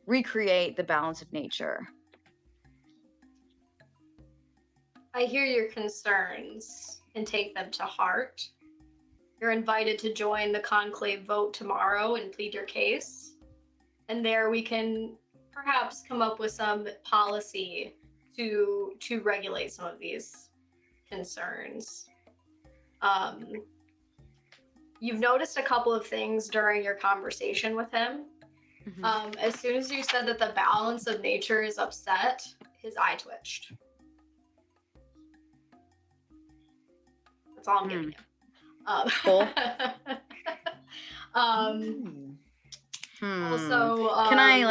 recreate the balance of nature? I hear your concerns and take them to heart. You're invited to join the Conclave vote tomorrow and plead your case. And there we can perhaps come up with some policy to regulate some of these concerns. You've noticed a couple of things during your conversation with him. As soon as you said that the balance of nature is upset, his eye twitched. That's all I'm giving you. Cool. Also, can I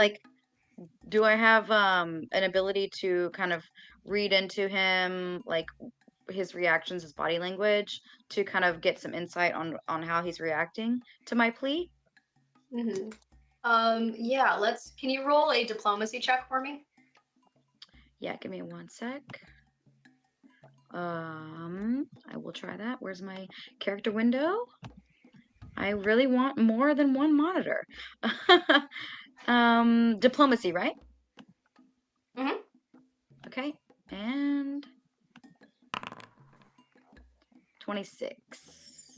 Do I have an ability to kind of read into him, like his reactions, his body language, to kind of get some insight on how he's reacting to my plea? Mm-hmm. Yeah, can you roll a diplomacy check for me? Yeah, give me one sec. I will try that. Where's my character window? I really want more than one monitor. Diplomacy, right? Mhm. Okay, and 26.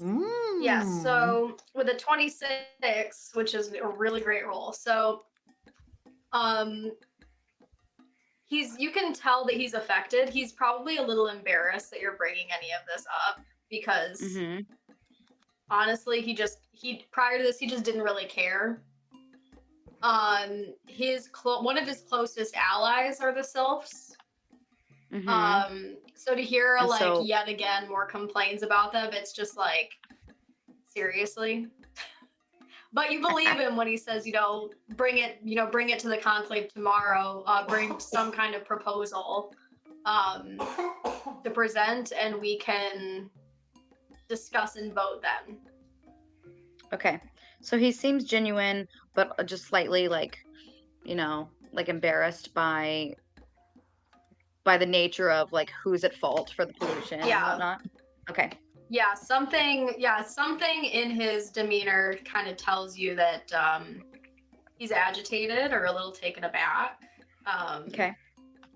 Yeah, Mm. so with a 26, which is a really great roll. So you can tell that he's affected. He's probably a little embarrassed that you're bringing any of this up because Mm-hmm. honestly, he prior to this he just didn't really care. One of his closest allies are the sylphs. Mm-hmm. So to hear And like so, yet again more complaints about them, it's just like seriously. But you believe him when he says, bring it to the conclave tomorrow, bring some kind of proposal to present, and we can discuss and vote then. okay. So he seems genuine, but just slightly like, like embarrassed by the nature of like who's at fault for the pollution and Yeah. whatnot. Okay. Yeah, something in his demeanor kind of tells you that he's agitated or a little taken aback. Okay.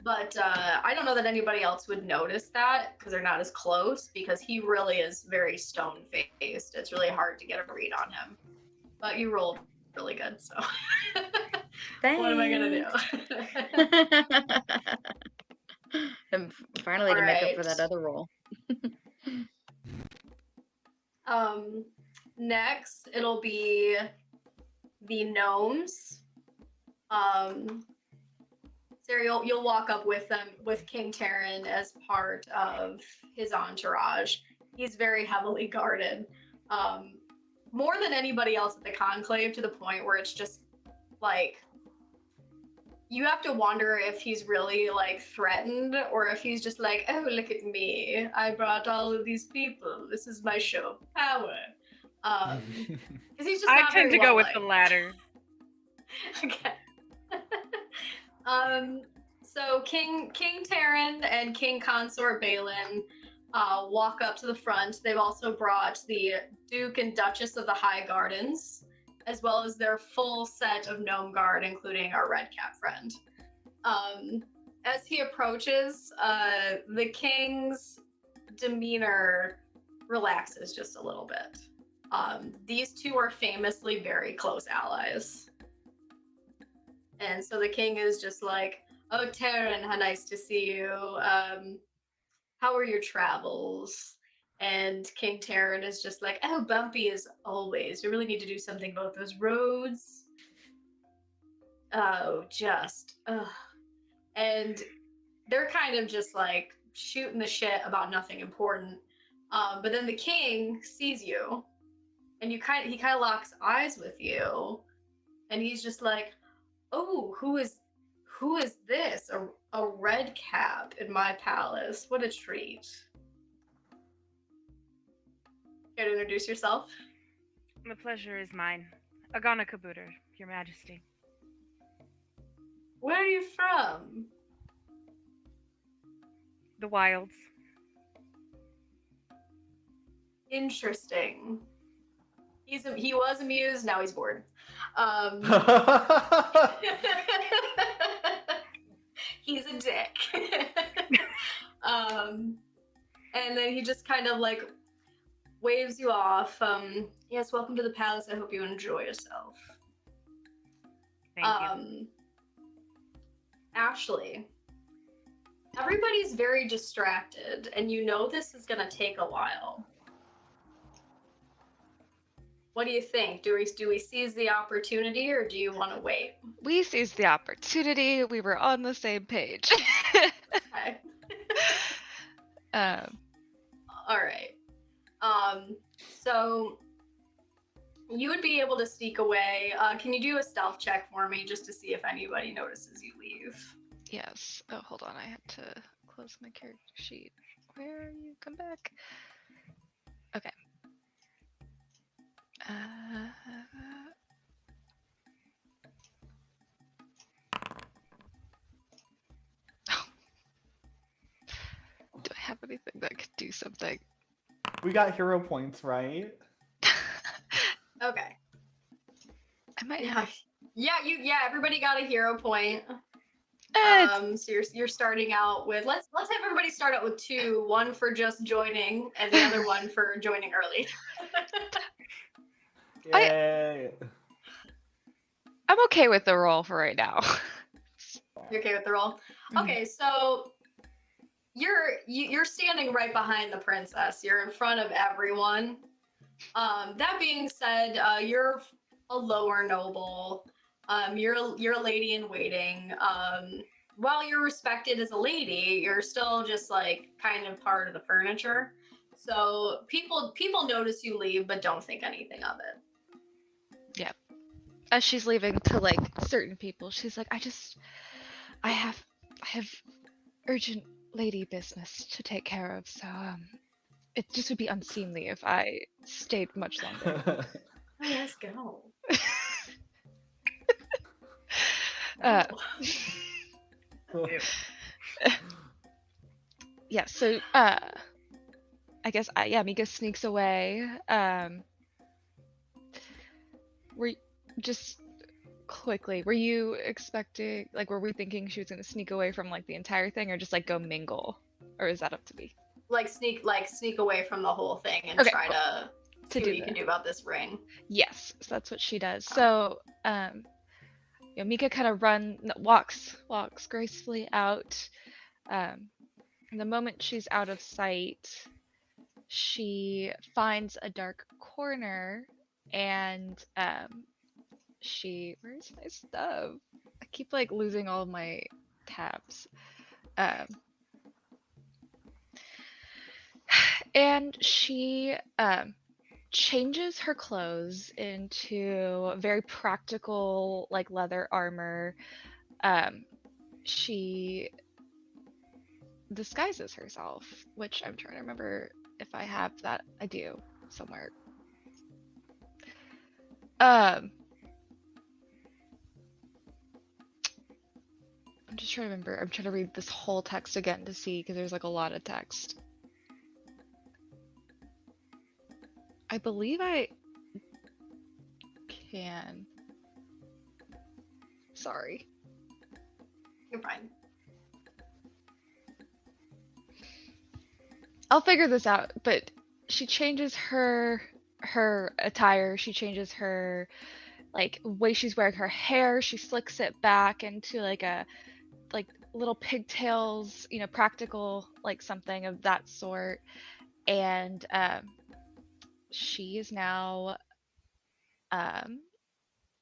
But I don't know that anybody else would notice that because they're not as close, because he really is very stone-faced. It's really hard to get a read on him. But you rolled really good, so Thanks. what am I gonna do? And finally All to make up for right. that other role. Next it'll be the gnomes. Sarah, you'll walk up with them, with King Terran as part of his entourage. He's very heavily guarded, more than anybody else at the conclave, to the point where it's just like you have to wonder if he's really like threatened or if he's just like, oh, look at me, I brought all of these people, this is my show of power. Because he's just I not tend very to go well with the liked. latter. Okay. So King Terran and King Consort Balin walk up to the front. They've also brought the Duke and Duchess of the High Gardens, as well as their full set of gnome guard, including our red cap friend. As he approaches, the king's demeanor relaxes just a little bit. These two are famously very close allies. And so the king is just like, oh, Terran, how nice to see you. How are your travels? And King Terran is just like, oh, bumpy as always. We really need to do something about those roads. Oh, just, ugh. And they're kind of just like shooting the shit about nothing important. But then the king sees you, and he kind of locks eyes with you, and he's just like, oh, who is this? A red cap in my palace. What a treat. Care to introduce yourself? The pleasure is mine. Agana Kabuter, Your Majesty. Where are you from? The wilds. Interesting. He was amused, now he's bored. He's a dick. And then he just kind of like waves you off. Yes, welcome to the palace. I hope you enjoy yourself. Thank you. Ashley, everybody's very distracted, and you know this is gonna take a while. What do you think? Do we seize the opportunity, or do you want to wait? We seized the opportunity. We were on the same page. Okay. Um, All right. So you would be able to sneak away. Can you do a stealth check for me just to see if anybody notices you leave? Yes. Oh, hold on. I had to close my character sheet. Where are you? Come back. Okay. Do I have anything that could do something? We got hero points, right? Okay. I might Yeah. have. Yeah, everybody got a hero point. So you're starting out with let's have everybody start out with 2, one for just joining and the other one for joining early. Yay. I'm okay with the roll for right now. You're okay with the roll? Okay, so you're standing right behind the princess. You're in front of everyone. That being said, you're a lower noble. You're a lady in waiting. While you're respected as a lady, you're still just like kind of part of the furniture. So people notice you leave, but don't think anything of it. As she's leaving to like certain people, she's like, I have urgent lady business to take care of, so it just would be unseemly if I stayed much longer. Oh, yes, go. Uh, No. yeah, so I guess Mika sneaks away. Just quickly, were you expecting, like, were we thinking she was gonna sneak away from like the entire thing, or just like go mingle, or is that up to me? Like sneak away from the whole thing and Okay, try cool. to see To what do you can that. do about this ring. Yes, so that's what she does. So Mika kind of walks gracefully out. And the moment she's out of sight, she finds a dark corner and where's my stuff? I keep like losing all of my tabs. And she changes her clothes into very practical like leather armor. She disguises herself, which I'm trying to remember if I have that. I do somewhere. I'm just trying to remember. I'm trying to read this whole text again to see, because there's like a lot of text. I believe I can. Sorry. You're fine. I'll figure this out, but she changes her attire. She changes her like way she's wearing her hair. She slicks it back into like little pigtails, practical, like something of that sort. And she is now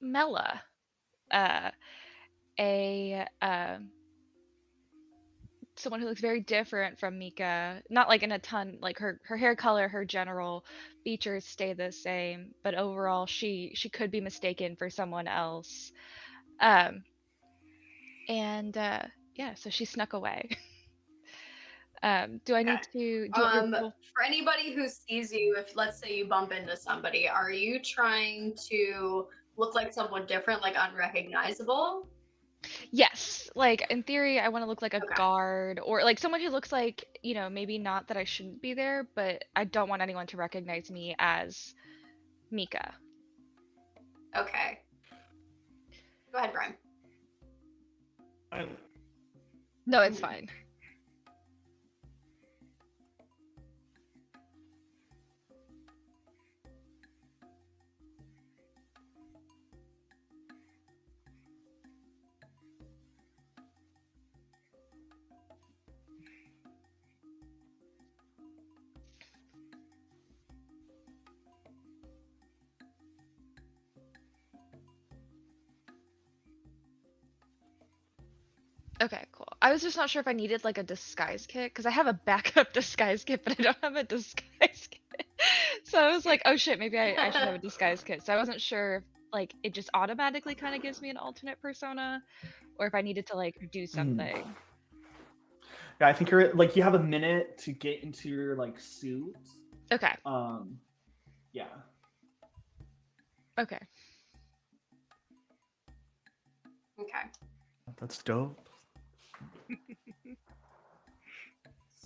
Mela, a someone who looks very different from Mika. Not like in a ton, like her hair color, her general features stay the same, but overall she could be mistaken for someone else. And so she snuck away. Do I need to do for anybody who sees you, if let's say you bump into somebody, are you trying to look like someone different, like unrecognizable? Yes, like in theory I want to look like a Okay. guard, or like someone who looks like, maybe not that I shouldn't be there, but I don't want anyone to recognize me as Mika. Okay. Go ahead, Brian. No, it's fine. Okay, cool. I was just not sure if I needed like a disguise kit, because I have a backup disguise kit, but I don't have a disguise kit. So I was like, oh shit, maybe I should have a disguise kit. So I wasn't sure if like it just automatically kind of gives me an alternate persona, or if I needed to like do something. Yeah, I think you're like you have a minute to get into your like suit. Okay. Yeah. Okay. Okay. That's dope.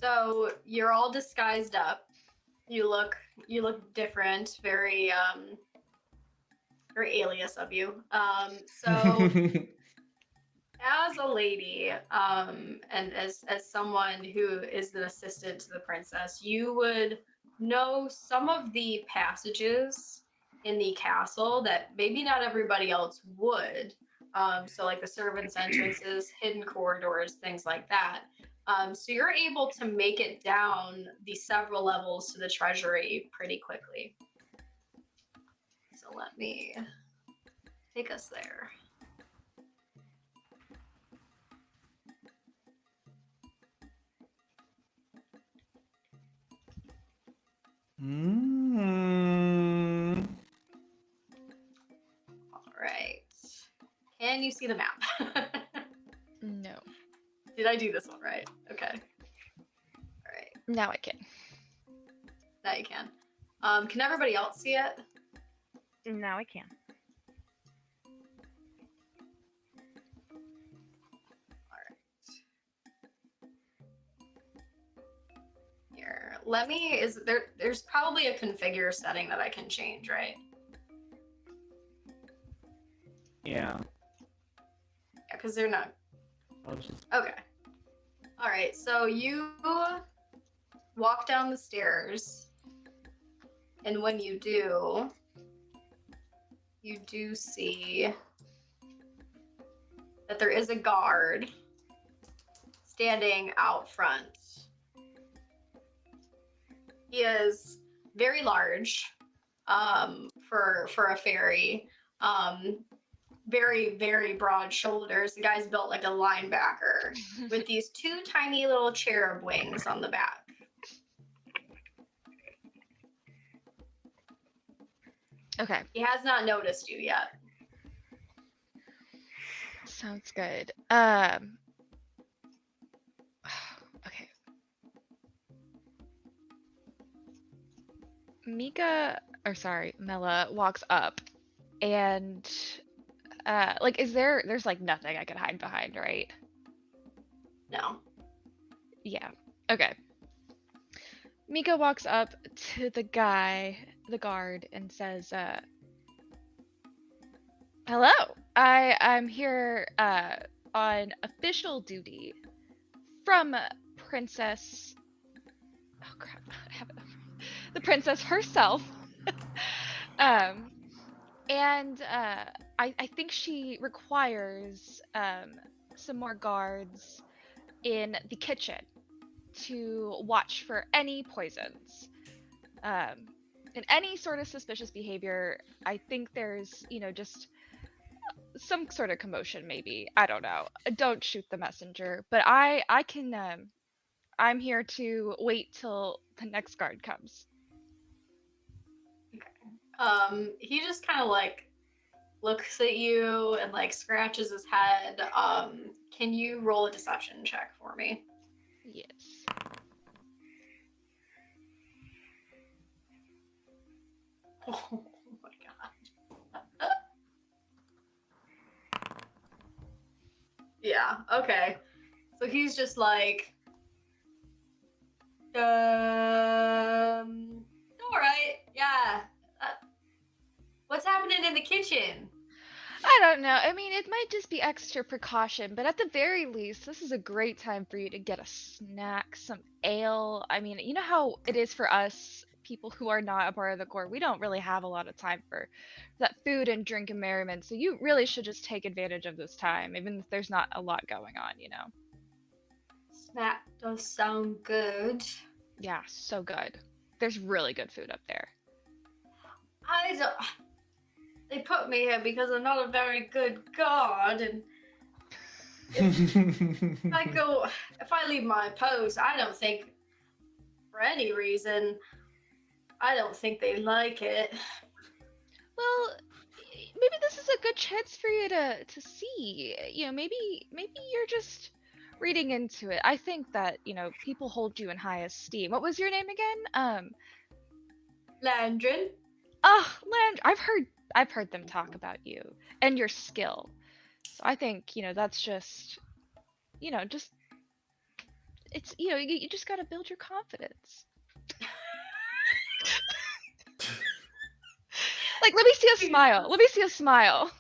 So you're all disguised up. You look different, very alias of you. So as a lady, and as someone who is an assistant to the princess, you would know some of the passages in the castle that maybe not everybody else would. So like the servants' entrances, hidden corridors, things like that. So you're able to make it down the several levels to the treasury pretty quickly. So let me take us there. All right. Can you see the map? No. Did I do this one right? Okay. All right. Now I can. Now you can. Can everybody else see it? Now I can. All right. Here. Let me. Is there? There's probably a configure setting that I can change, right? Yeah. Yeah, because they're not. I'll just... Okay. All right. So you walk down the stairs, and when you do see that there is a guard standing out front. He is very large for a fairy. Very, very broad shoulders. The guy's built like a linebacker with these two tiny little cherub wings on the back. Okay. He has not noticed you yet. Sounds good. Okay. Mela walks up and like there's like nothing I could hide behind, right? No. Yeah. Okay. Mika walks up to the guard, and says, hello. I'm here on official duty from Princess. Oh crap! I have it. The princess herself. And I think she requires some more guards in the kitchen to watch for any poisons. And any sort of suspicious behavior. I think there's, just some sort of commotion, maybe. I don't know. Don't shoot the messenger. But I can, I'm here to wait till the next guard comes. He just kind of like looks at you and like scratches his head. Can you roll a deception check for me? Yes. Oh my god. Yeah, okay. So he's just like, all right, yeah. What's happening in the kitchen? I don't know. I mean, it might just be extra precaution, but at the very least, this is a great time for you to get a snack, some ale. I mean, you know how it is for us, people who are not a part of the court. We don't really have a lot of time for that food and drink and merriment, so you really should just take advantage of this time, even if there's not a lot going on, Snack does sound good. Yeah, so good. There's really good food up there. They put me here because I'm not a very good guard, and if I leave my post, I don't think for any reason I don't think they like it. Well, maybe this is a good chance for you to see. Maybe you're just reading into it. I think that people hold you in high esteem. What was your name again? Landrin? Land. I've heard them talk about you and your skill. So I think that's just just it's you just gotta build your confidence. Like, let me see a smile. Let me see a smile.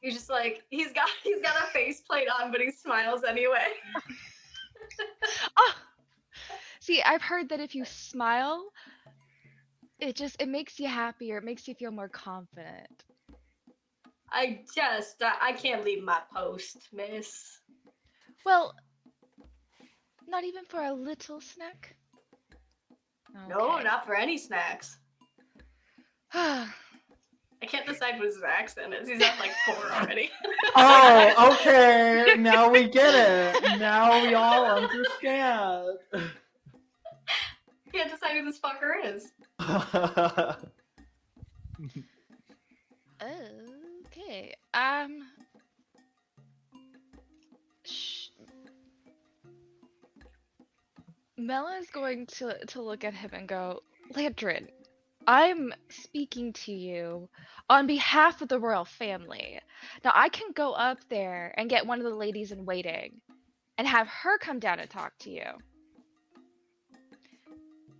He's just like he's got a faceplate on, but he smiles anyway. Ah, see, I've heard that if you smile, it makes you happier. It makes you feel more confident. I can't leave my post, miss. Well, not even for a little snack. No, Okay. not for any snacks. I can't decide what his accent is. He's at like 4 already. Oh, okay. Now we get it. Now we all understand. Can't decide who this fucker is. Okay. Mela is going to look at him and go, Landrin, I'm speaking to you on behalf of the royal family. Now I can go up there and get one of the ladies in waiting and have her come down and talk to you.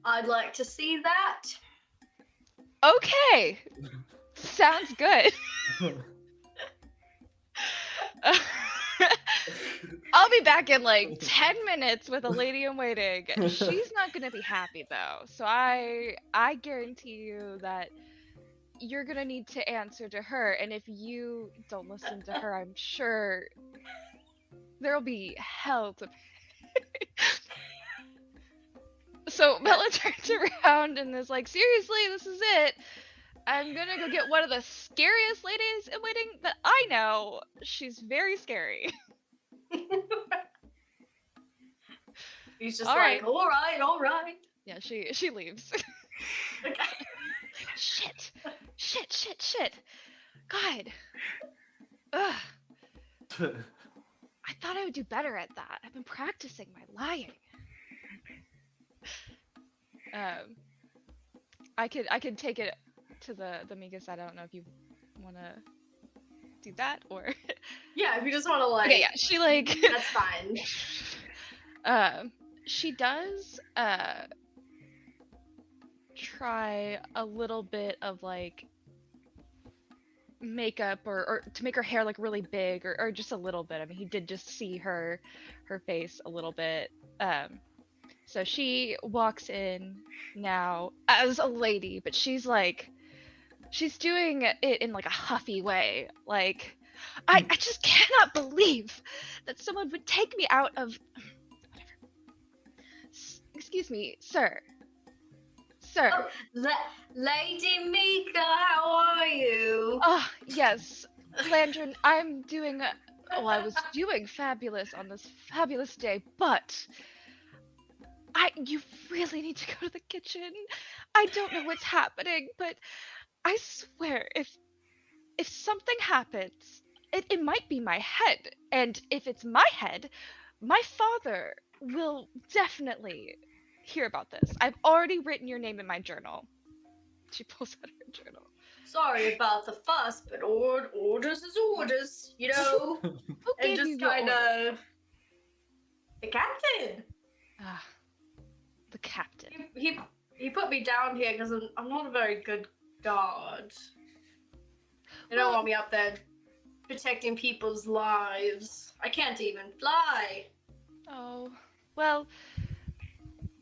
I'd like to see that. Okay. Sounds good. I'll be back in like 10 minutes with a lady in waiting. She's not gonna be happy though. So I guarantee you that you're gonna need to answer to her, and if you don't listen to her, I'm sure there'll be hell to pay. So Bella turns around and is like, seriously, this is it. I'm gonna go get one of the scariest ladies in waiting that I know. She's very scary. He's just All like, right. all right. Yeah, she leaves. Okay. Shit. God. Ugh. I thought I would do better at that. I've been practicing my lying. I could take it to the Mika side. I don't know if you want to do that or. Yeah, if you just want to like. Okay, yeah, she like. That's fine. She does try a little bit of like makeup or to make her hair like really big or just a little bit. I mean, he did just see her face a little bit. So she walks in now as a lady, but she's doing it in like a huffy way. Like, I just cannot believe that someone would take me out of. Excuse me, sir. Oh, Lady Mika, how are you? Ah, yes. Landrin, I'm doing. I was doing fabulous on this fabulous day, but. You really need to go to the kitchen. I don't know what's happening, but I swear, if something happens, it might be my head. And if it's my head, my father will definitely hear about this. I've already written your name in my journal. She pulls out her journal. Sorry about the fuss, but orders is orders, you know? Who And gave you just your kind order? of. The captain! Ah, the captain. He put me down here because I'm not a very good guard. They don't want me up there protecting people's lives. I can't even fly. Oh, well,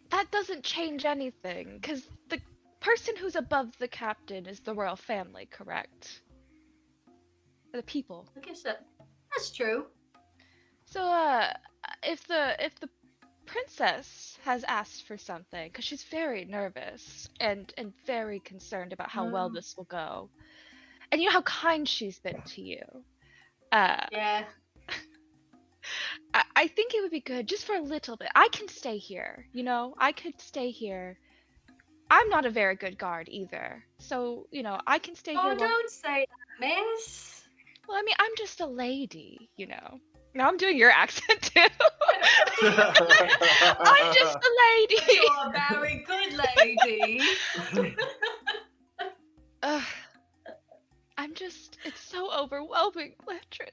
that doesn't change anything, because the person who's above the captain is the royal family, correct? The people. I guess that's true. So, if the princess has asked for something, because she's very nervous and very concerned about how well this will go, and you know how kind she's been to you. Yeah. I think it would be good just for a little bit. I can stay here, I could stay here I'm not a very good guard either. So, I can stay here. Oh, don't say that, miss. Well, I mean, I'm just a lady, Now I'm doing your accent too. I'm just a lady. You're a very good lady. Ugh. It's so overwhelming, Landrin.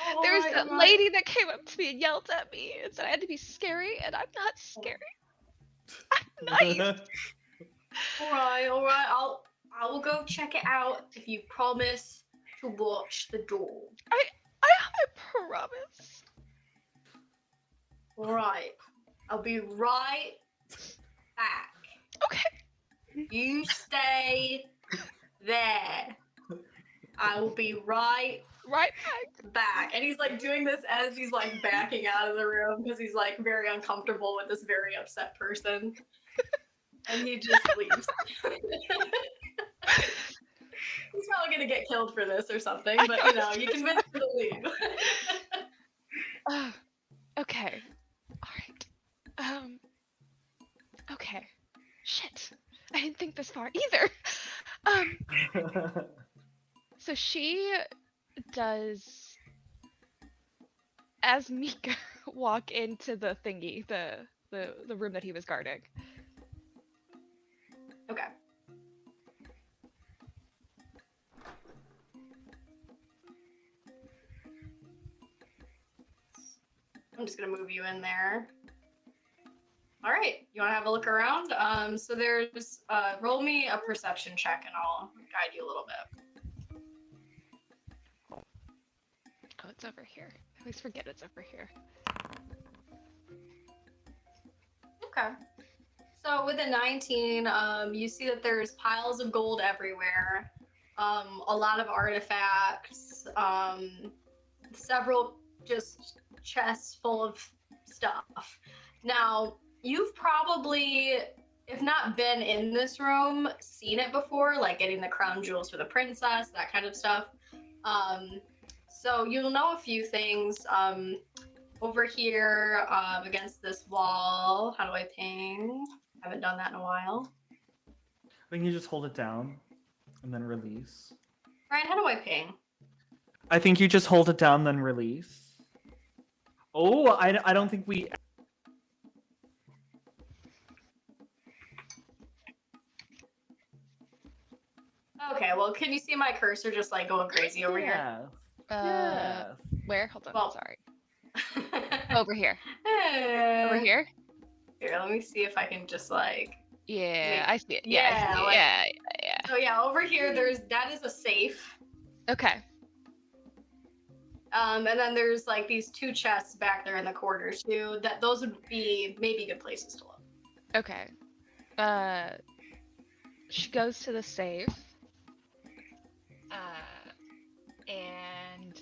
Oh, There was alright, that lady that came up to me and yelled at me and said I had to be scary, and I'm not scary. I'm nice. Alright. I will go check it out if you promise to watch the door. I promise. Alright. I'll be right back. Okay. You stay there. I will be right Right back. And he's like doing this as he's like backing out of the room because he's like very uncomfortable with this very upset person. And he just leaves. He's probably gonna get killed for this or something, but you convince him to leave. Okay. All right. Okay. Shit. I didn't think this far either. So she does, as Mika walk into the thingy, the room that he was guarding. Okay. I'm just gonna move you in there. All right, you want to have a look around? So there's roll me a perception check, and I'll guide you a little bit. Oh, it's over here. I always forget it's over here. Okay. So with a 19, you see that there's piles of gold everywhere, a lot of artifacts, several just chests full of stuff. Now, you've probably, if not been in this room, seen it before, like getting the crown jewels for the princess, that kind of stuff. So you'll know a few things. Over here, against this wall, how do I ping? Haven't done that in a while. I think you just hold it down and then release. Ryan, how do I ping? I think you just hold it down, then release. Oh, I don't think we... Okay, well, can you see my cursor just like going crazy over here? Yeah. Where? Hold on. Well- Sorry. Over here. Eh. Over here. Here, let me see if I can just like... Yeah, Like- I see it. yeah, I see it. like- Yeah. So yeah, over here, that is a safe. Okay. And then there's like these two chests back there in the corner too. Those would be maybe good places to look. Okay. She goes to the safe. And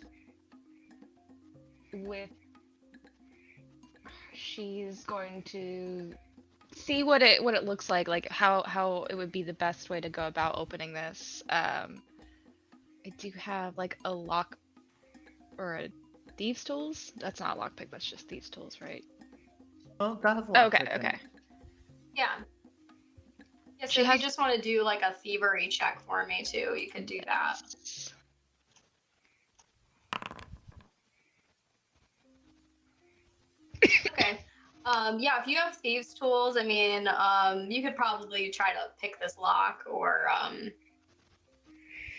she's going to see what it looks like how it would be the best way to go about opening this. I do have like a lock or a thieves tools. That's not a lockpick. That's just thieves tools, right? Well, that has a lot Okay. of Okay. Yeah. Yeah, so She if has- you just want to do like a thievery check for me too, you could do that. Okay. Yeah, if you have thieves tools, I mean, you could probably try to pick this lock, or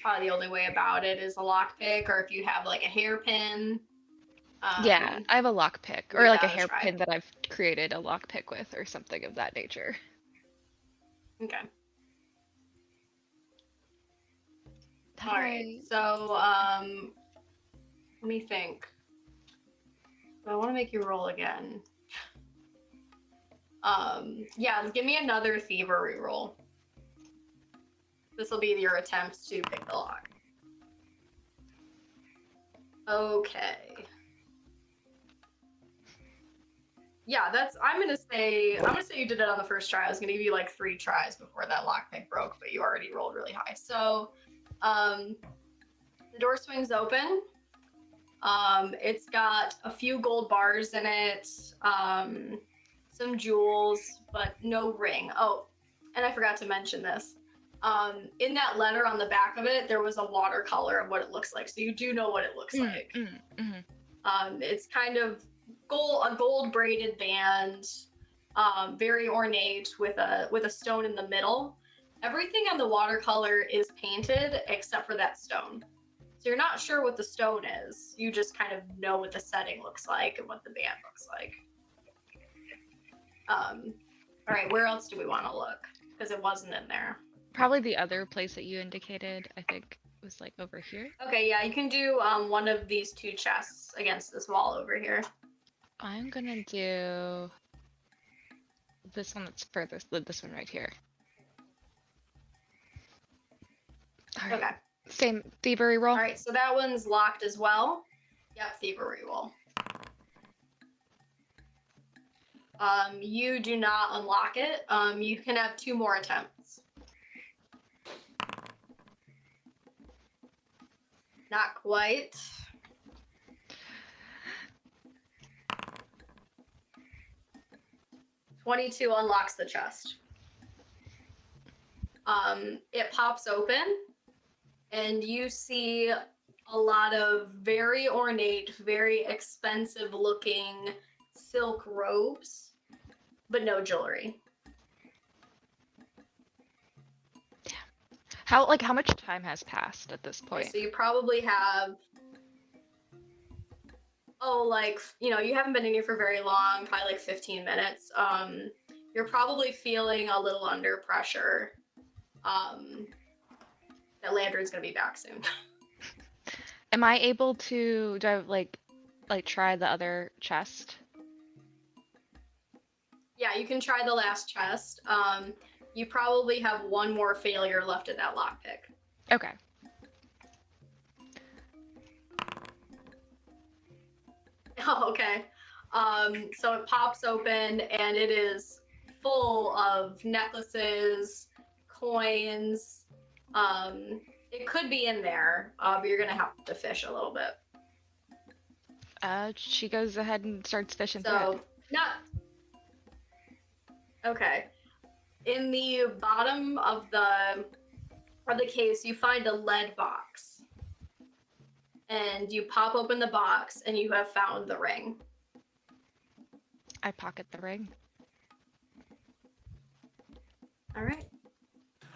probably the only way about it is a lock pick, or if you have like a hairpin. Yeah, I have a lockpick give or like a that a try. hairpin that I've created a lockpick with or something of that nature. Okay. All All right. So, let me think. I want to make you roll again. Yeah, give me another thievery roll. This will be your attempt to pick the lock. Okay. Yeah, I'm gonna say you did it on the first try. I was gonna give you like 3 tries before that lockpick broke, but you already rolled really high. So, the door swings open. It's got a few gold bars in it, some jewels, but no ring. Oh, and I forgot to mention this. In that letter on the back of it, there was a watercolor of what it looks like, so you do know what it looks like. It's kind of a gold braided band, very ornate with a stone in the middle. Everything on the watercolor is painted except for that stone. So you're not sure what the stone is. You just kind of know what the setting looks like and what the band looks like. All right, where else do we want to look? Because it wasn't in there. Probably the other place that you indicated, I think, was like over here. Okay, yeah, you can do one of these two chests against this wall over here. I'm gonna do this one that's furthest, this one right here. All right. Okay. Same thievery roll. All right, so that one's locked as well. Yep, thievery roll. You do not unlock it. You can have 2 more attempts. Not quite. $22 unlocks the chest. It pops open, and you see a lot of very ornate, very expensive looking silk robes, but no jewelry. How much time has passed at this point? So you probably have, you haven't been in here for very long, probably like 15 minutes. You're probably feeling a little under pressure. That Landry's gonna be back soon. Am I able to do I like try the other chest? Yeah, you can try the last chest. You probably have 1 more failure left in that lockpick. Okay. Oh, okay. So it pops open and it is full of necklaces, coins. It could be in there, but you're gonna have to fish a little bit. She goes ahead and starts fishing through So it. not okay. In the bottom of the case, you find a lead box, and you pop open the box, and you have found the ring. I pocket the ring. All right.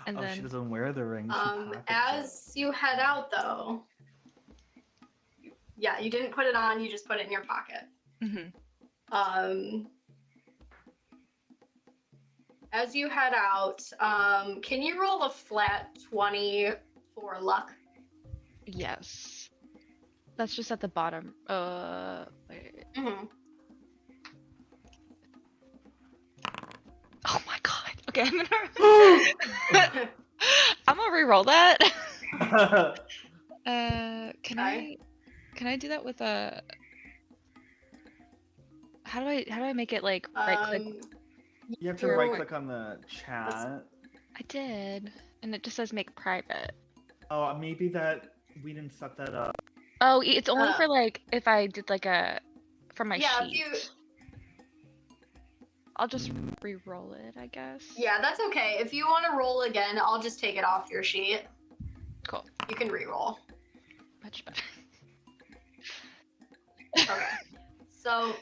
And She then doesn't wear the ring. She pockets it. As you head out, though, yeah, you didn't put it on. You just put it in your pocket. As you head out, can you roll a flat 20 for luck? yes. That's just at the bottom. Wait. Mm-hmm. Oh my god. Okay, I'm gonna re-roll that. Can I do that with a? How do I make it like right click? You have to right click on the chat. I did, and it just says make private. Oh, maybe that we didn't set that up. Oh, it's only for like if I did like a from my sheet. I'll just re-roll it, I guess. Yeah, that's okay. If you want to roll again, I'll just take it off your sheet. Cool. You can re-roll. Much better. Okay. So,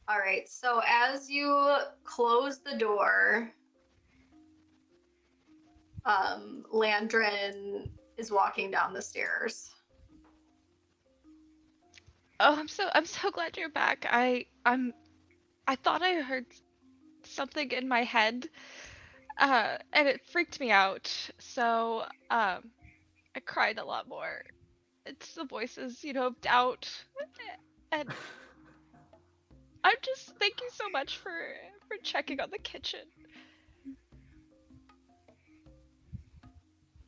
all right. So as you close the door, Landrin is walking down the stairs. Oh, I'm so glad you're back. I thought I heard something in my head, and it freaked me out. So, I cried a lot more. It's the voices, of doubt, and I'm just thank you so much for checking on the kitchen.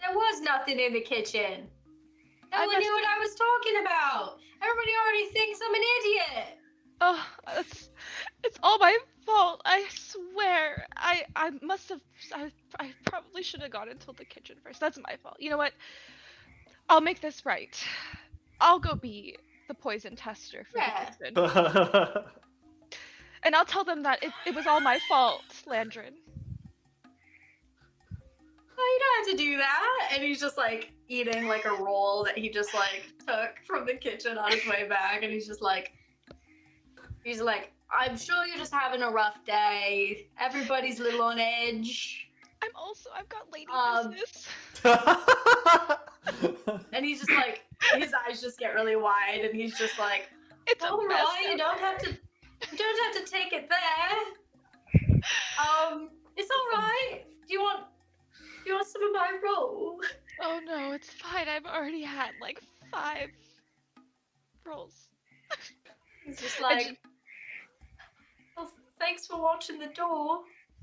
There was nothing in the kitchen. No one knew what I was talking about. Everybody already thinks I'm an idiot. Oh, it's all my fault. I swear. I must have. I probably should have gone and told the kitchen first. That's my fault. You know what? I'll make this right. I'll go be the poison tester for the kitchen. And I'll tell them that it was all my fault, Landrin. Oh, you don't have to do that. And he's just like eating like a roll that he just like took from the kitchen on his way back. And he's like, I'm sure you're just having a rough day. Everybody's a little on edge. I've got lady business. And he's just like, his eyes just get really wide, and he's just like, It's all a mess right, you down don't have to take it there. It's all right. Do you want some of my roll? Oh no, it's fine. I've already had like 5 rolls. He's just like, well, thanks for watching the door.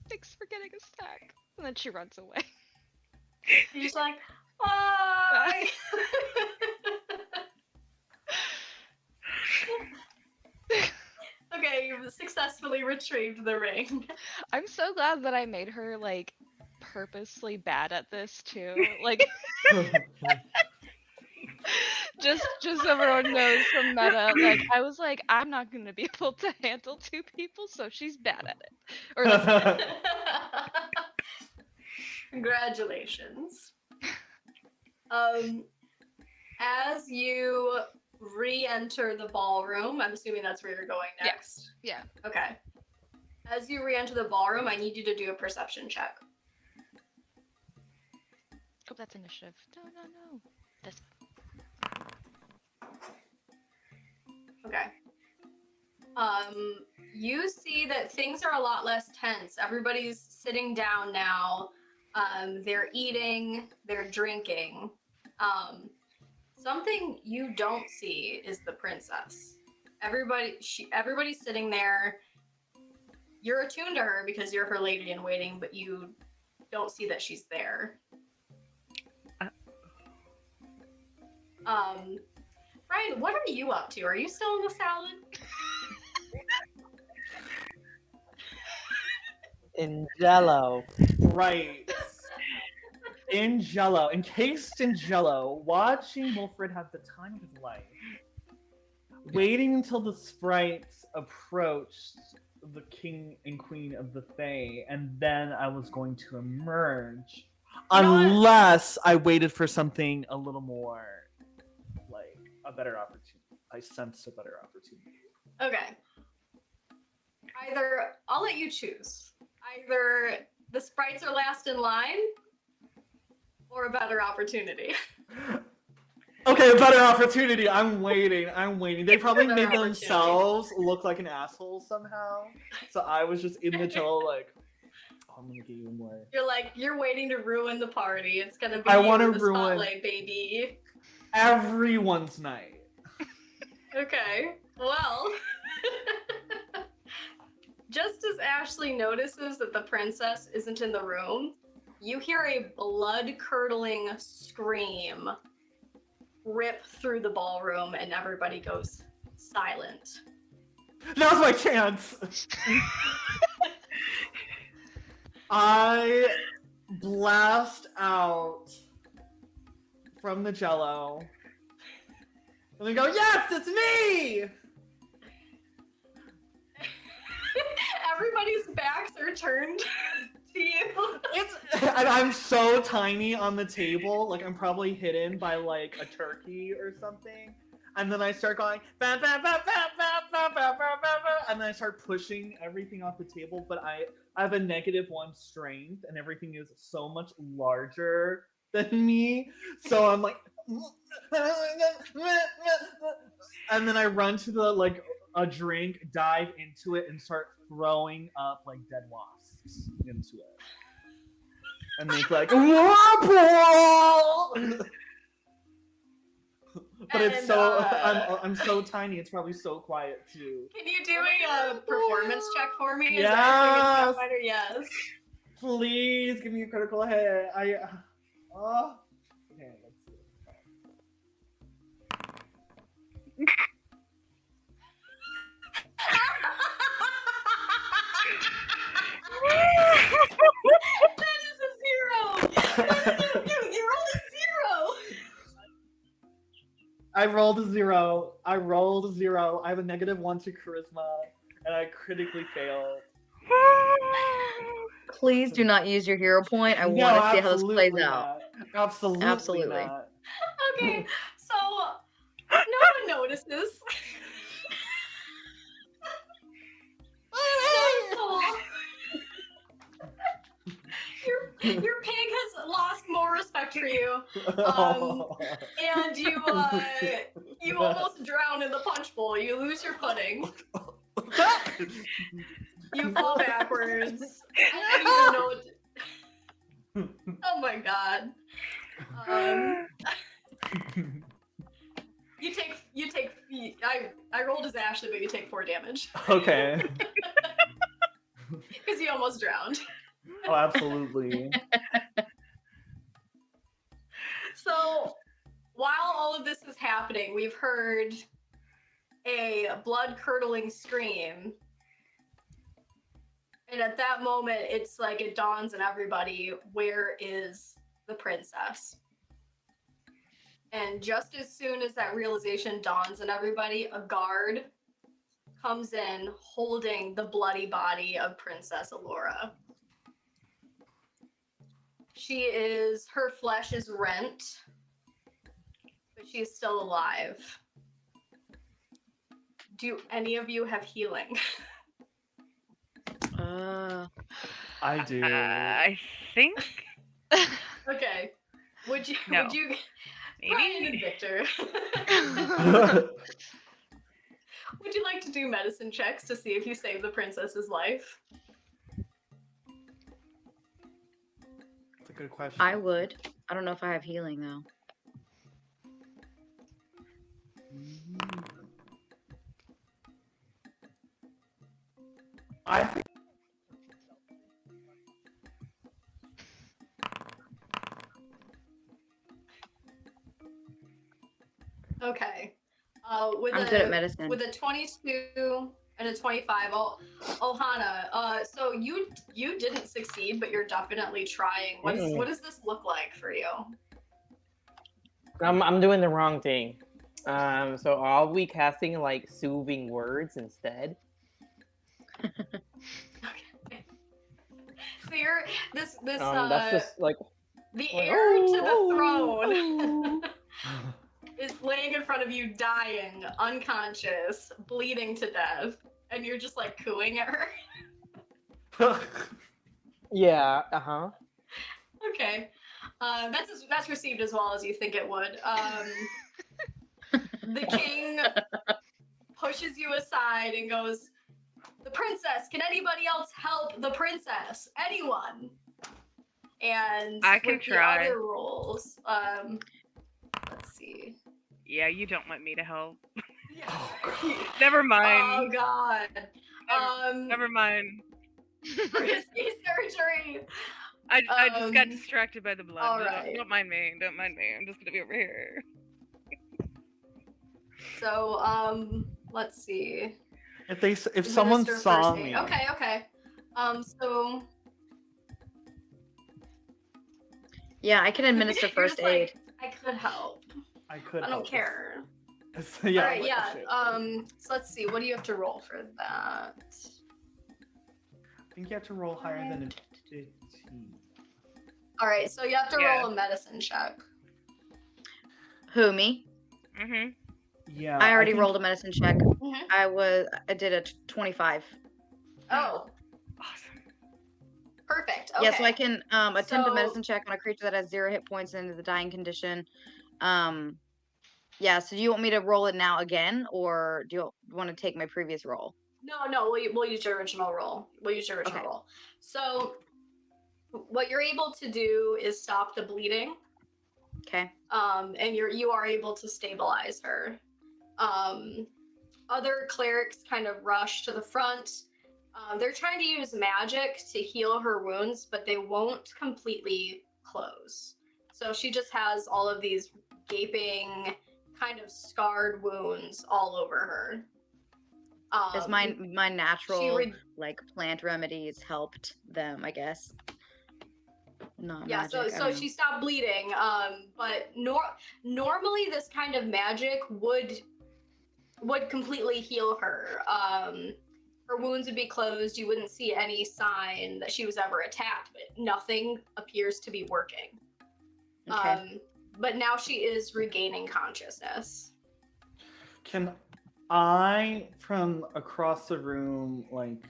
Thanks for getting a snack. And then she runs away. He's just like, bye. Okay, you've successfully retrieved the ring. I'm so glad that I made her like purposely bad at this too. Like just so everyone knows from meta, like I was like, I'm not gonna be able to handle 2 people, so she's bad at it. Or like Congratulations. As you re-enter the ballroom, I'm assuming that's where you're going next. yeah. Okay. As you re-enter the ballroom, I need you to do a perception check. Oh, that's initiative. No. This. Okay. You see that things are a lot less tense. Everybody's sitting down now. They're eating, they're drinking. Something you don't see is the princess. Everybody's sitting there. You're attuned to her because you're her lady in waiting, but you don't see that she's there. Ryan, what are you up to? Are you still in the salad? In Jello. Right. In Jello, encased in Jello, watching Wilfred have the time of his life. Waiting until the sprites approached the king and queen of the Fae, and then I was going to emerge. You know what? Unless I waited for something a little more, like, a better opportunity. I sensed a better opportunity. Okay. Either, I'll let you choose. Either the sprites are last in line, or a better opportunity. Okay, a better opportunity. I'm waiting. They probably Better made opportunity. themselves look like an asshole somehow. So I was just in the Jello like, oh, I'm gonna get you more. You're waiting to ruin the party. It's gonna be I you wanna in the ruin- spotlight, baby. Everyone's night. Okay, well, just as Ashley notices that the princess isn't in the room, you hear a blood-curdling scream rip through the ballroom, and everybody goes silent. Now's my chance. I blast out from the Jello. And they go, yes, it's me! Everybody's backs are turned to you. And I'm so tiny on the table, like I'm probably hidden by like a turkey or something. And then I start going, bah, bah, bah, bah, bah, bah, bah, bah, bah, bah, and then I start pushing everything off the table. But I have a -1 strength, and everything is so much larger than me. So I'm like, and then I run to the a drink, dive into it, and start throwing up like dead wasps into it. And make like wobble. But it's And, so I'm so tiny. It's probably so quiet too. Can you do a performance check for me? Yes. Is that a Pathfinder? Yes. Please give me a critical hit. Okay, let's see. That is a 0. You rolled a 0. I rolled a 0. I have a -1 to charisma, and I critically failed. Please do not use your hero point. I No, want to see how this plays absolutely out. not. Absolutely not. Okay, so no one notices. Your pig has lost more respect for you, and you almost drown in the punch bowl. You lose your footing. You fall backwards. I don't even know what. Oh my god. You take. I rolled as Ashley, but you take 4 damage Okay. because you almost drowned. Oh, absolutely. So, while all of this is happening, we've heard a blood-curdling scream. And at that moment, it's like it dawns on everybody, where is the princess? And just as soon as that realization dawns on everybody, a guard comes in holding the bloody body of Princess Allura. Her flesh is rent, but she is still alive. Do any of you have healing? I do. I think. Okay. Would you No. Brian and Maybe. Victor, would you like to do medicine checks to see if you save the princess's life? That's a good question. I would. I don't know if I have healing though. I think Okay. I'm good at medicine. With a 22 and a 25, Ohana, so you didn't succeed, but you're definitely trying. What does this look like for you? I'm doing the wrong thing. So I'll be casting like soothing words instead. Okay. So you're this That's just like the like, heir to the oh, throne oh. is laying in front of you, dying, unconscious, bleeding to death, and you're just like cooing at her. Yeah. Okay, that's received as well as you think it would. The king pushes you aside and goes, "The princess. Can anybody else help the princess? Anyone?" And I can with try. the other rules, let's see. Yeah, you don't want me to help. Yeah. Never Oh mind. god. Never mind. Risky surgery. I just got distracted by the blood. all No, right. don't mind me. Don't mind me. I'm just gonna be over here. So let's see. if someone Administer saw first aid. me. Okay. So Yeah, I can administer you're first just aid. like, I could help. I could. I don't help. care. Yeah. All right, I'm like, yeah. oh, shit. So let's see. What do you have to roll for that? I think you have to roll higher than a 15. All right, so you have to Yeah. roll a medicine check. Who, me? Mhm. Yeah. I already think- rolled a medicine check. Mhm. I did a 25. Oh, Awesome. perfect. Okay. Yeah, so I can attempt a So- medicine check on a creature that has 0 hit points into the dying condition. Yeah, so do you want me to roll it now again, or do you want to take my previous roll? No, we'll use your original roll. Okay. So what you're able to do is stop the bleeding. Okay. And you are able to stabilize her. Other clerics kind of rush to the front. They're trying to use magic to heal her wounds, but they won't completely close. So she just has all of these gaping, kind of scarred wounds all over her. As my natural would- like plant remedies helped them, I guess. Not Yeah, magic, so I don't know. she stopped bleeding. But normally this kind of magic would completely heal her. Her wounds would be closed. You wouldn't see any sign that she was ever attacked, but nothing appears to be working. Okay. But now she is regaining consciousness. Can I, from across the room, like...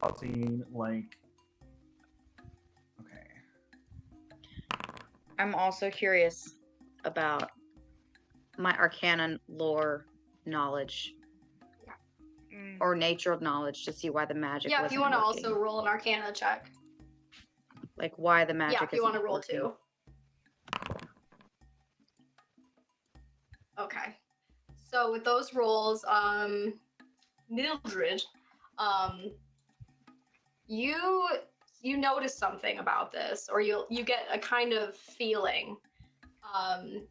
causing, like... Okay. I'm also curious about my Arcana lore knowledge or nature of knowledge to see why the magic. Yeah, if you want to also roll an Arcana check. like why the magic. Yeah, if you want to isn't roll working. too. Okay. So with those rolls, Mildred, you notice something about this, or you get a kind of feeling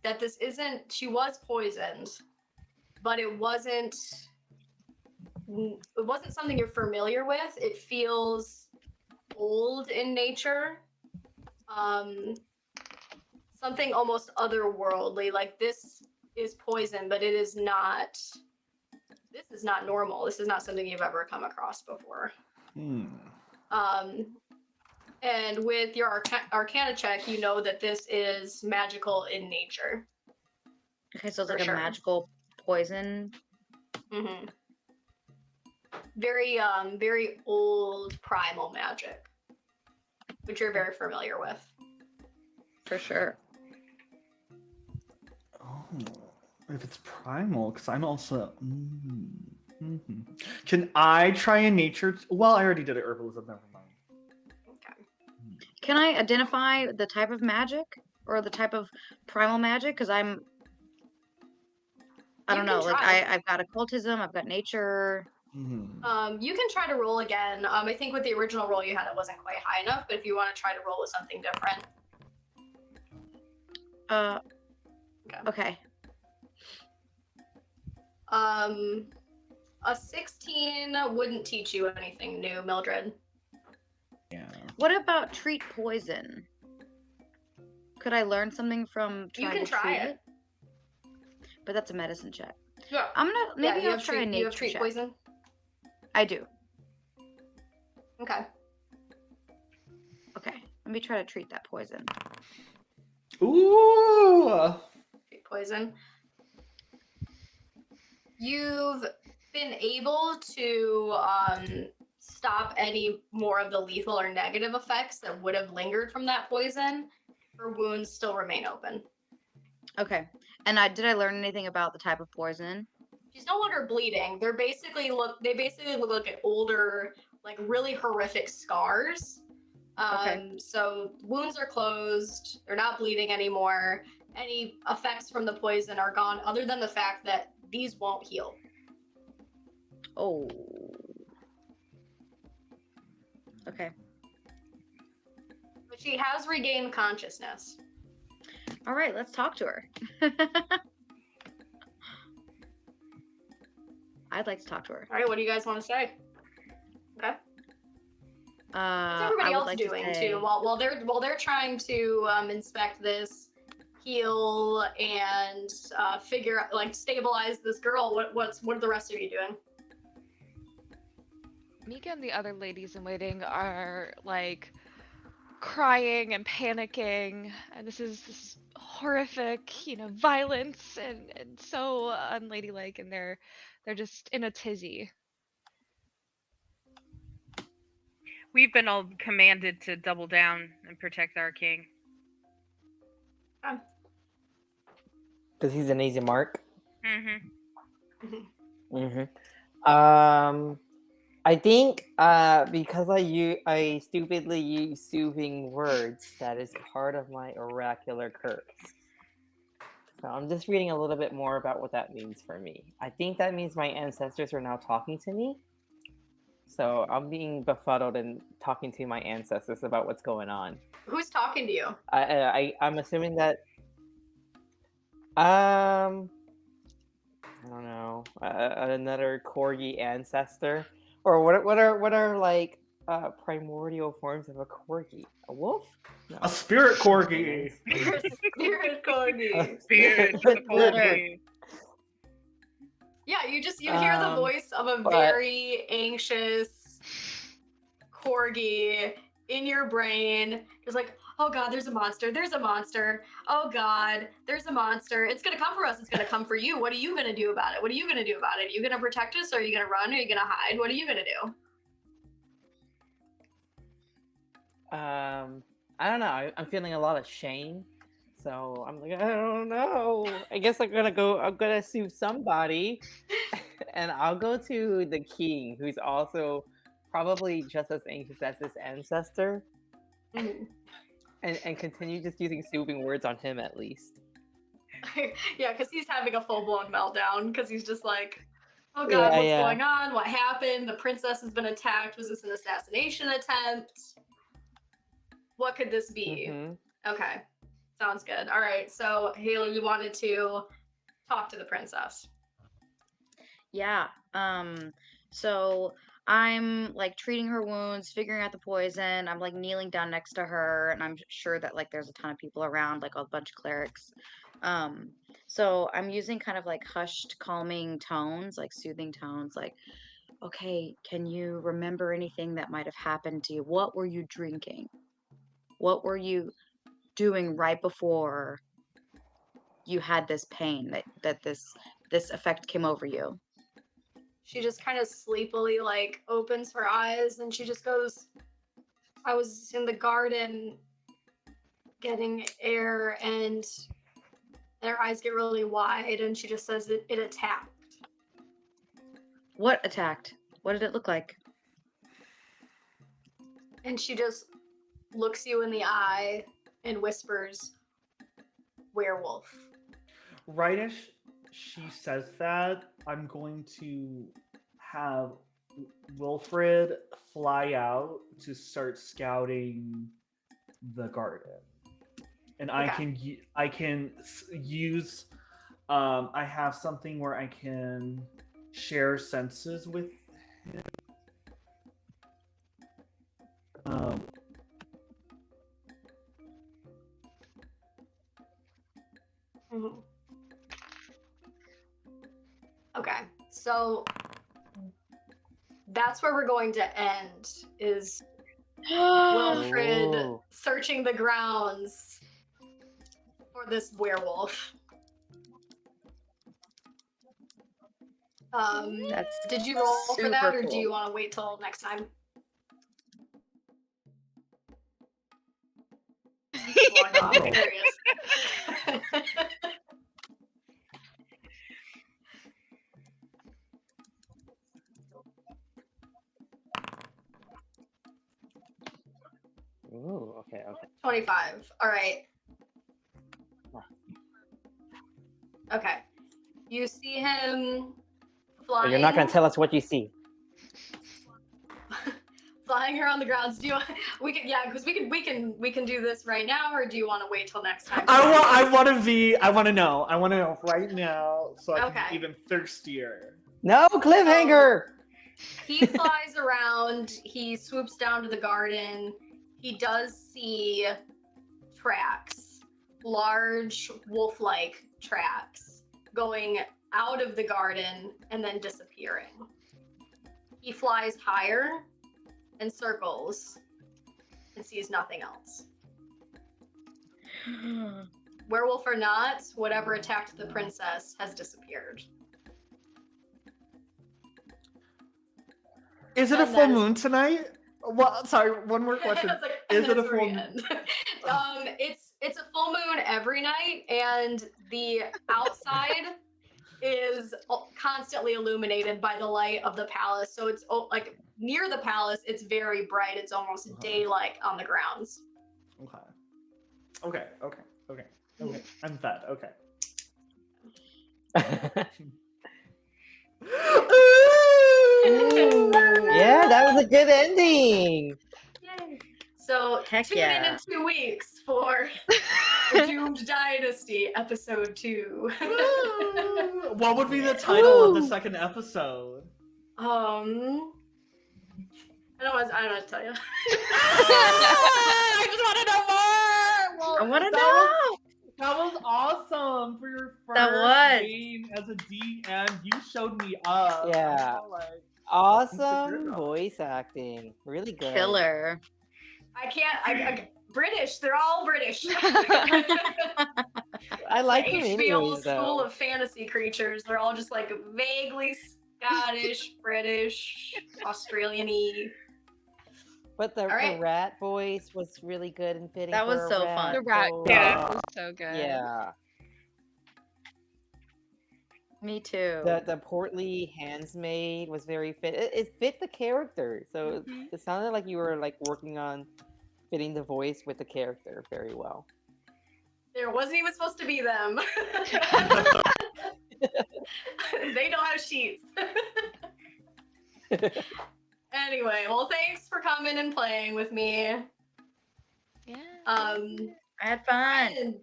that this isn't. She was poisoned, but it wasn't something you're familiar with. It feels old in nature. Something almost otherworldly, like this is poison, but it is not. This is not normal. This is not something you've ever come across before. And with your Arcana check, you know that this is magical in nature. Okay, so it's For like sure. a magical poison. Mm-hmm. Very old primal magic, which you're very familiar with. For sure. Oh, if it's primal, because I'm also... Can I try a nature... Well, I already did it, herbalism, never mind. Okay. Can I identify the type of magic or the type of primal magic? Because I don't You know. can Like try. I've got occultism. I've got nature. You can try to roll again. I think with the original roll you had, it wasn't quite high enough, but if you want to try to roll with something different. Okay. A 16 wouldn't teach you anything new, Mildred. Yeah. What about treat poison? Could I learn something from You trying can to try treat it. But that's a medicine check. Yeah. I'm gonna maybe you I'll have try a treat, nature you have treat check. poison? I do. Okay. Okay. Let me try to treat that poison. Ooh! Treat poison. You've been able to stop any more of the lethal or negative effects that would have lingered from that poison. Her wounds still remain open. Okay. And did I learn anything about the type of poison? She's no longer bleeding. They basically look like older, like really horrific scars. Okay. So wounds are closed. They're not bleeding anymore. Any effects from the poison are gone, other than the fact that these won't heal. Oh. Okay. But she has regained consciousness. All right, let's talk to her. I'd like to talk to her. All right, what do you guys want to say? Okay. What's everybody I would else like doing to say, too? While they're trying to inspect this, heal, and figure out, like, stabilize this girl. What are the rest of you doing? Mika and the other ladies in waiting are like crying and panicking, and this is horrific, violence and so unladylike, and they're just in a tizzy. We've been all commanded to double down and protect our king. Because he's an easy mark. I think because I stupidly use soothing words, that is part of my oracular curse. So I'm just reading a little bit more about what that means for me. I think that means my ancestors are now talking to me. So I'm being befuddled and talking to my ancestors about what's going on. Who's talking to you? I'm assuming that I don't know, another corgi ancestor, or what are like primordial forms of a corgi? A wolf? No. A spirit corgi. You're a spirit corgi. Spirit of the corgi. Yeah, you hear the voice of a but- very anxious corgi in your brain. It's like, oh god, there's a monster. There's a monster. Oh god, there's a monster. It's gonna come for us. It's gonna come for you. What are you gonna do about it? What are you gonna do about it? Are you gonna protect us? Or are you gonna run? Or are you gonna hide? What are you gonna do? I don't know. I'm feeling a lot of shame, so I'm like, I don't know. I guess I'm gonna sue somebody, and I'll go to the king, who's also probably just as anxious as his ancestor, Mhm. and continue just using soothing words on him at least. Yeah, because he's having a full-blown meltdown because he's just like, oh god, Yeah, what's yeah. going on? What happened? The princess has been attacked. Was this an assassination attempt? What could this be? Mhm. Okay, sounds good. All right, so Haley, you wanted to talk to the princess. Yeah. So I'm like treating her wounds, figuring out the poison. I'm like kneeling down next to her, and I'm sure that like there's a ton of people around, like a bunch of clerics. So I'm using kind of like hushed, calming tones, like soothing tones, like, okay, can you remember anything that might have happened to you? What were you drinking? What were you doing right before you had this pain that this effect came over you? She just kind of sleepily like opens her eyes and she just goes, I was in the garden getting air, and her eyes get really wide, and she just says it attacked. What attacked? What did it look like? And she just looks you in the eye and whispers, werewolf. Right as she says that, I'm going to have Wilfred fly out to start scouting the garden, and I Okay. can use. I have something where I can share senses with him. Mhm. Okay, so that's where we're going to end, is Wilfred Ooh. searching the grounds for this werewolf. That's Did you roll for that, super or do you cool. want to wait till next time? Well, I'm Wow. curious. Ooh, okay. 25. All right. Okay. You see him flying. But you're not gonna tell us what you see. Flying around the grounds. Do you? We can, yeah, because we can do this right now, or do you want to wait till next time? I want to know right now, so I can Okay. be even thirstier. No cliffhanger. He flies around. He swoops down to the garden. He does see tracks, large wolf-like tracks, going out of the garden and then disappearing. He flies higher and circles and sees nothing else. Werewolf or not, whatever attacked the princess has disappeared. Is it And a full that is- moon tonight? Well, sorry, one more question. It's like, Is and it a that's where we full- end. It's a full moon every night, and the outside is constantly illuminated by the light of the palace. So it's like near the palace, it's very bright. It's almost daylight on the grounds. Okay. I'm fed. Okay. Yeah, that was a good ending. Yay. So Heck tune yeah. in 2 weeks for the Doomed Dynasty, episode 2. What would be the title of the second episode? I don't know what to tell you. I just want to know more. Well, I want to that know. That was awesome for your first That was. game as a DM. You showed me up. Yeah. I feel like Awesome voice acting. Really good. Killer. I can't. British. They're all British. I like them HBO anyways, School though. of Fantasy Creatures. They're all just like vaguely Scottish, British, Australian-y. But the right. rat voice was really good and fitting. That was for a so rat fun. The rat voice. Yeah. was so good. Yeah. Me too. The portly handsmaid was very fit. It fit the character, so it sounded like you were like working on fitting the voice with the character very well. There wasn't even supposed to be them. They don't have sheets. Anyway, well, thanks for coming and playing with me. Yeah. I had fun. And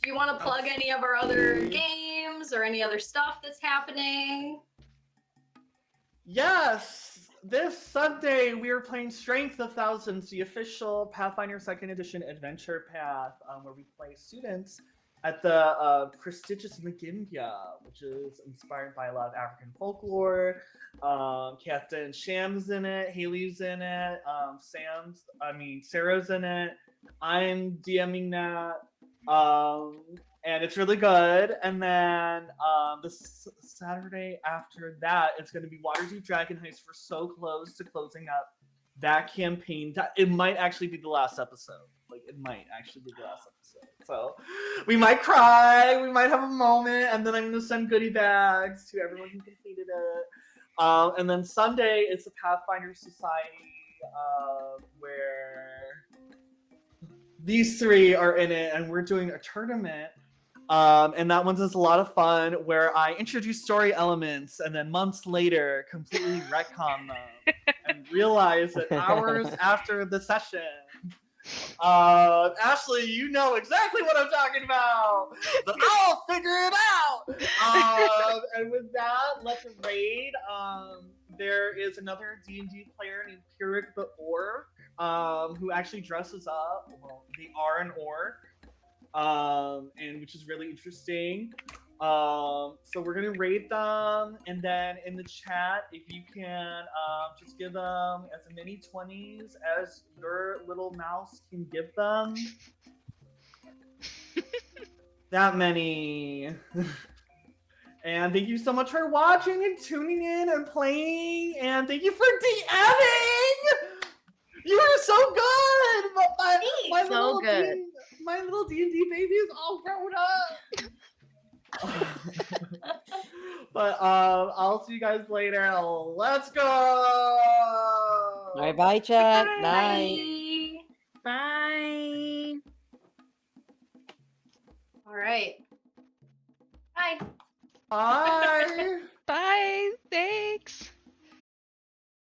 do you want to plug any of our other games or any other stuff that's happening? Yes, this Sunday we are playing Strength of Thousands, the official Pathfinder 2nd Edition adventure path, where we play students at the prestigious Magimbia, which is inspired by a lot of African folklore. Captain Sham's in it, Haley's in it, Sarah's in it. I'm DMing that. And it's really good. And then this Saturday after that, it's going to be Waterdeep Dragon Heist. We're so close to closing up that campaign. It might actually be the last episode. Like, it might actually be the last episode. So we might cry, we might have a moment, and then I'm going to send goodie bags to everyone who completed it. And then Sunday is the Pathfinder Society, where these three are in it, and we're doing a tournament. And that one's is a lot of fun, where I introduce story elements and then months later completely retcon them and realize that hours after the session, Ashley, you know exactly what I'm talking about. But I'll figure it out. And with that, let's raid. There is another D&D player named Pyrrhic the Orc, who actually dresses up. Well, they are an orc. And which is really interesting. So we're gonna rate them, and then in the chat, if you can just give them as many 20s as your little mouse can give them. That many. And thank you so much for watching and tuning in and playing, and thank you for DMing! You are so good! My So little good. my little D&D baby is all grown up. But I'll see you guys later. Let's go! Bye, chat. Bye. Night. Bye. All right. Bye. Bye!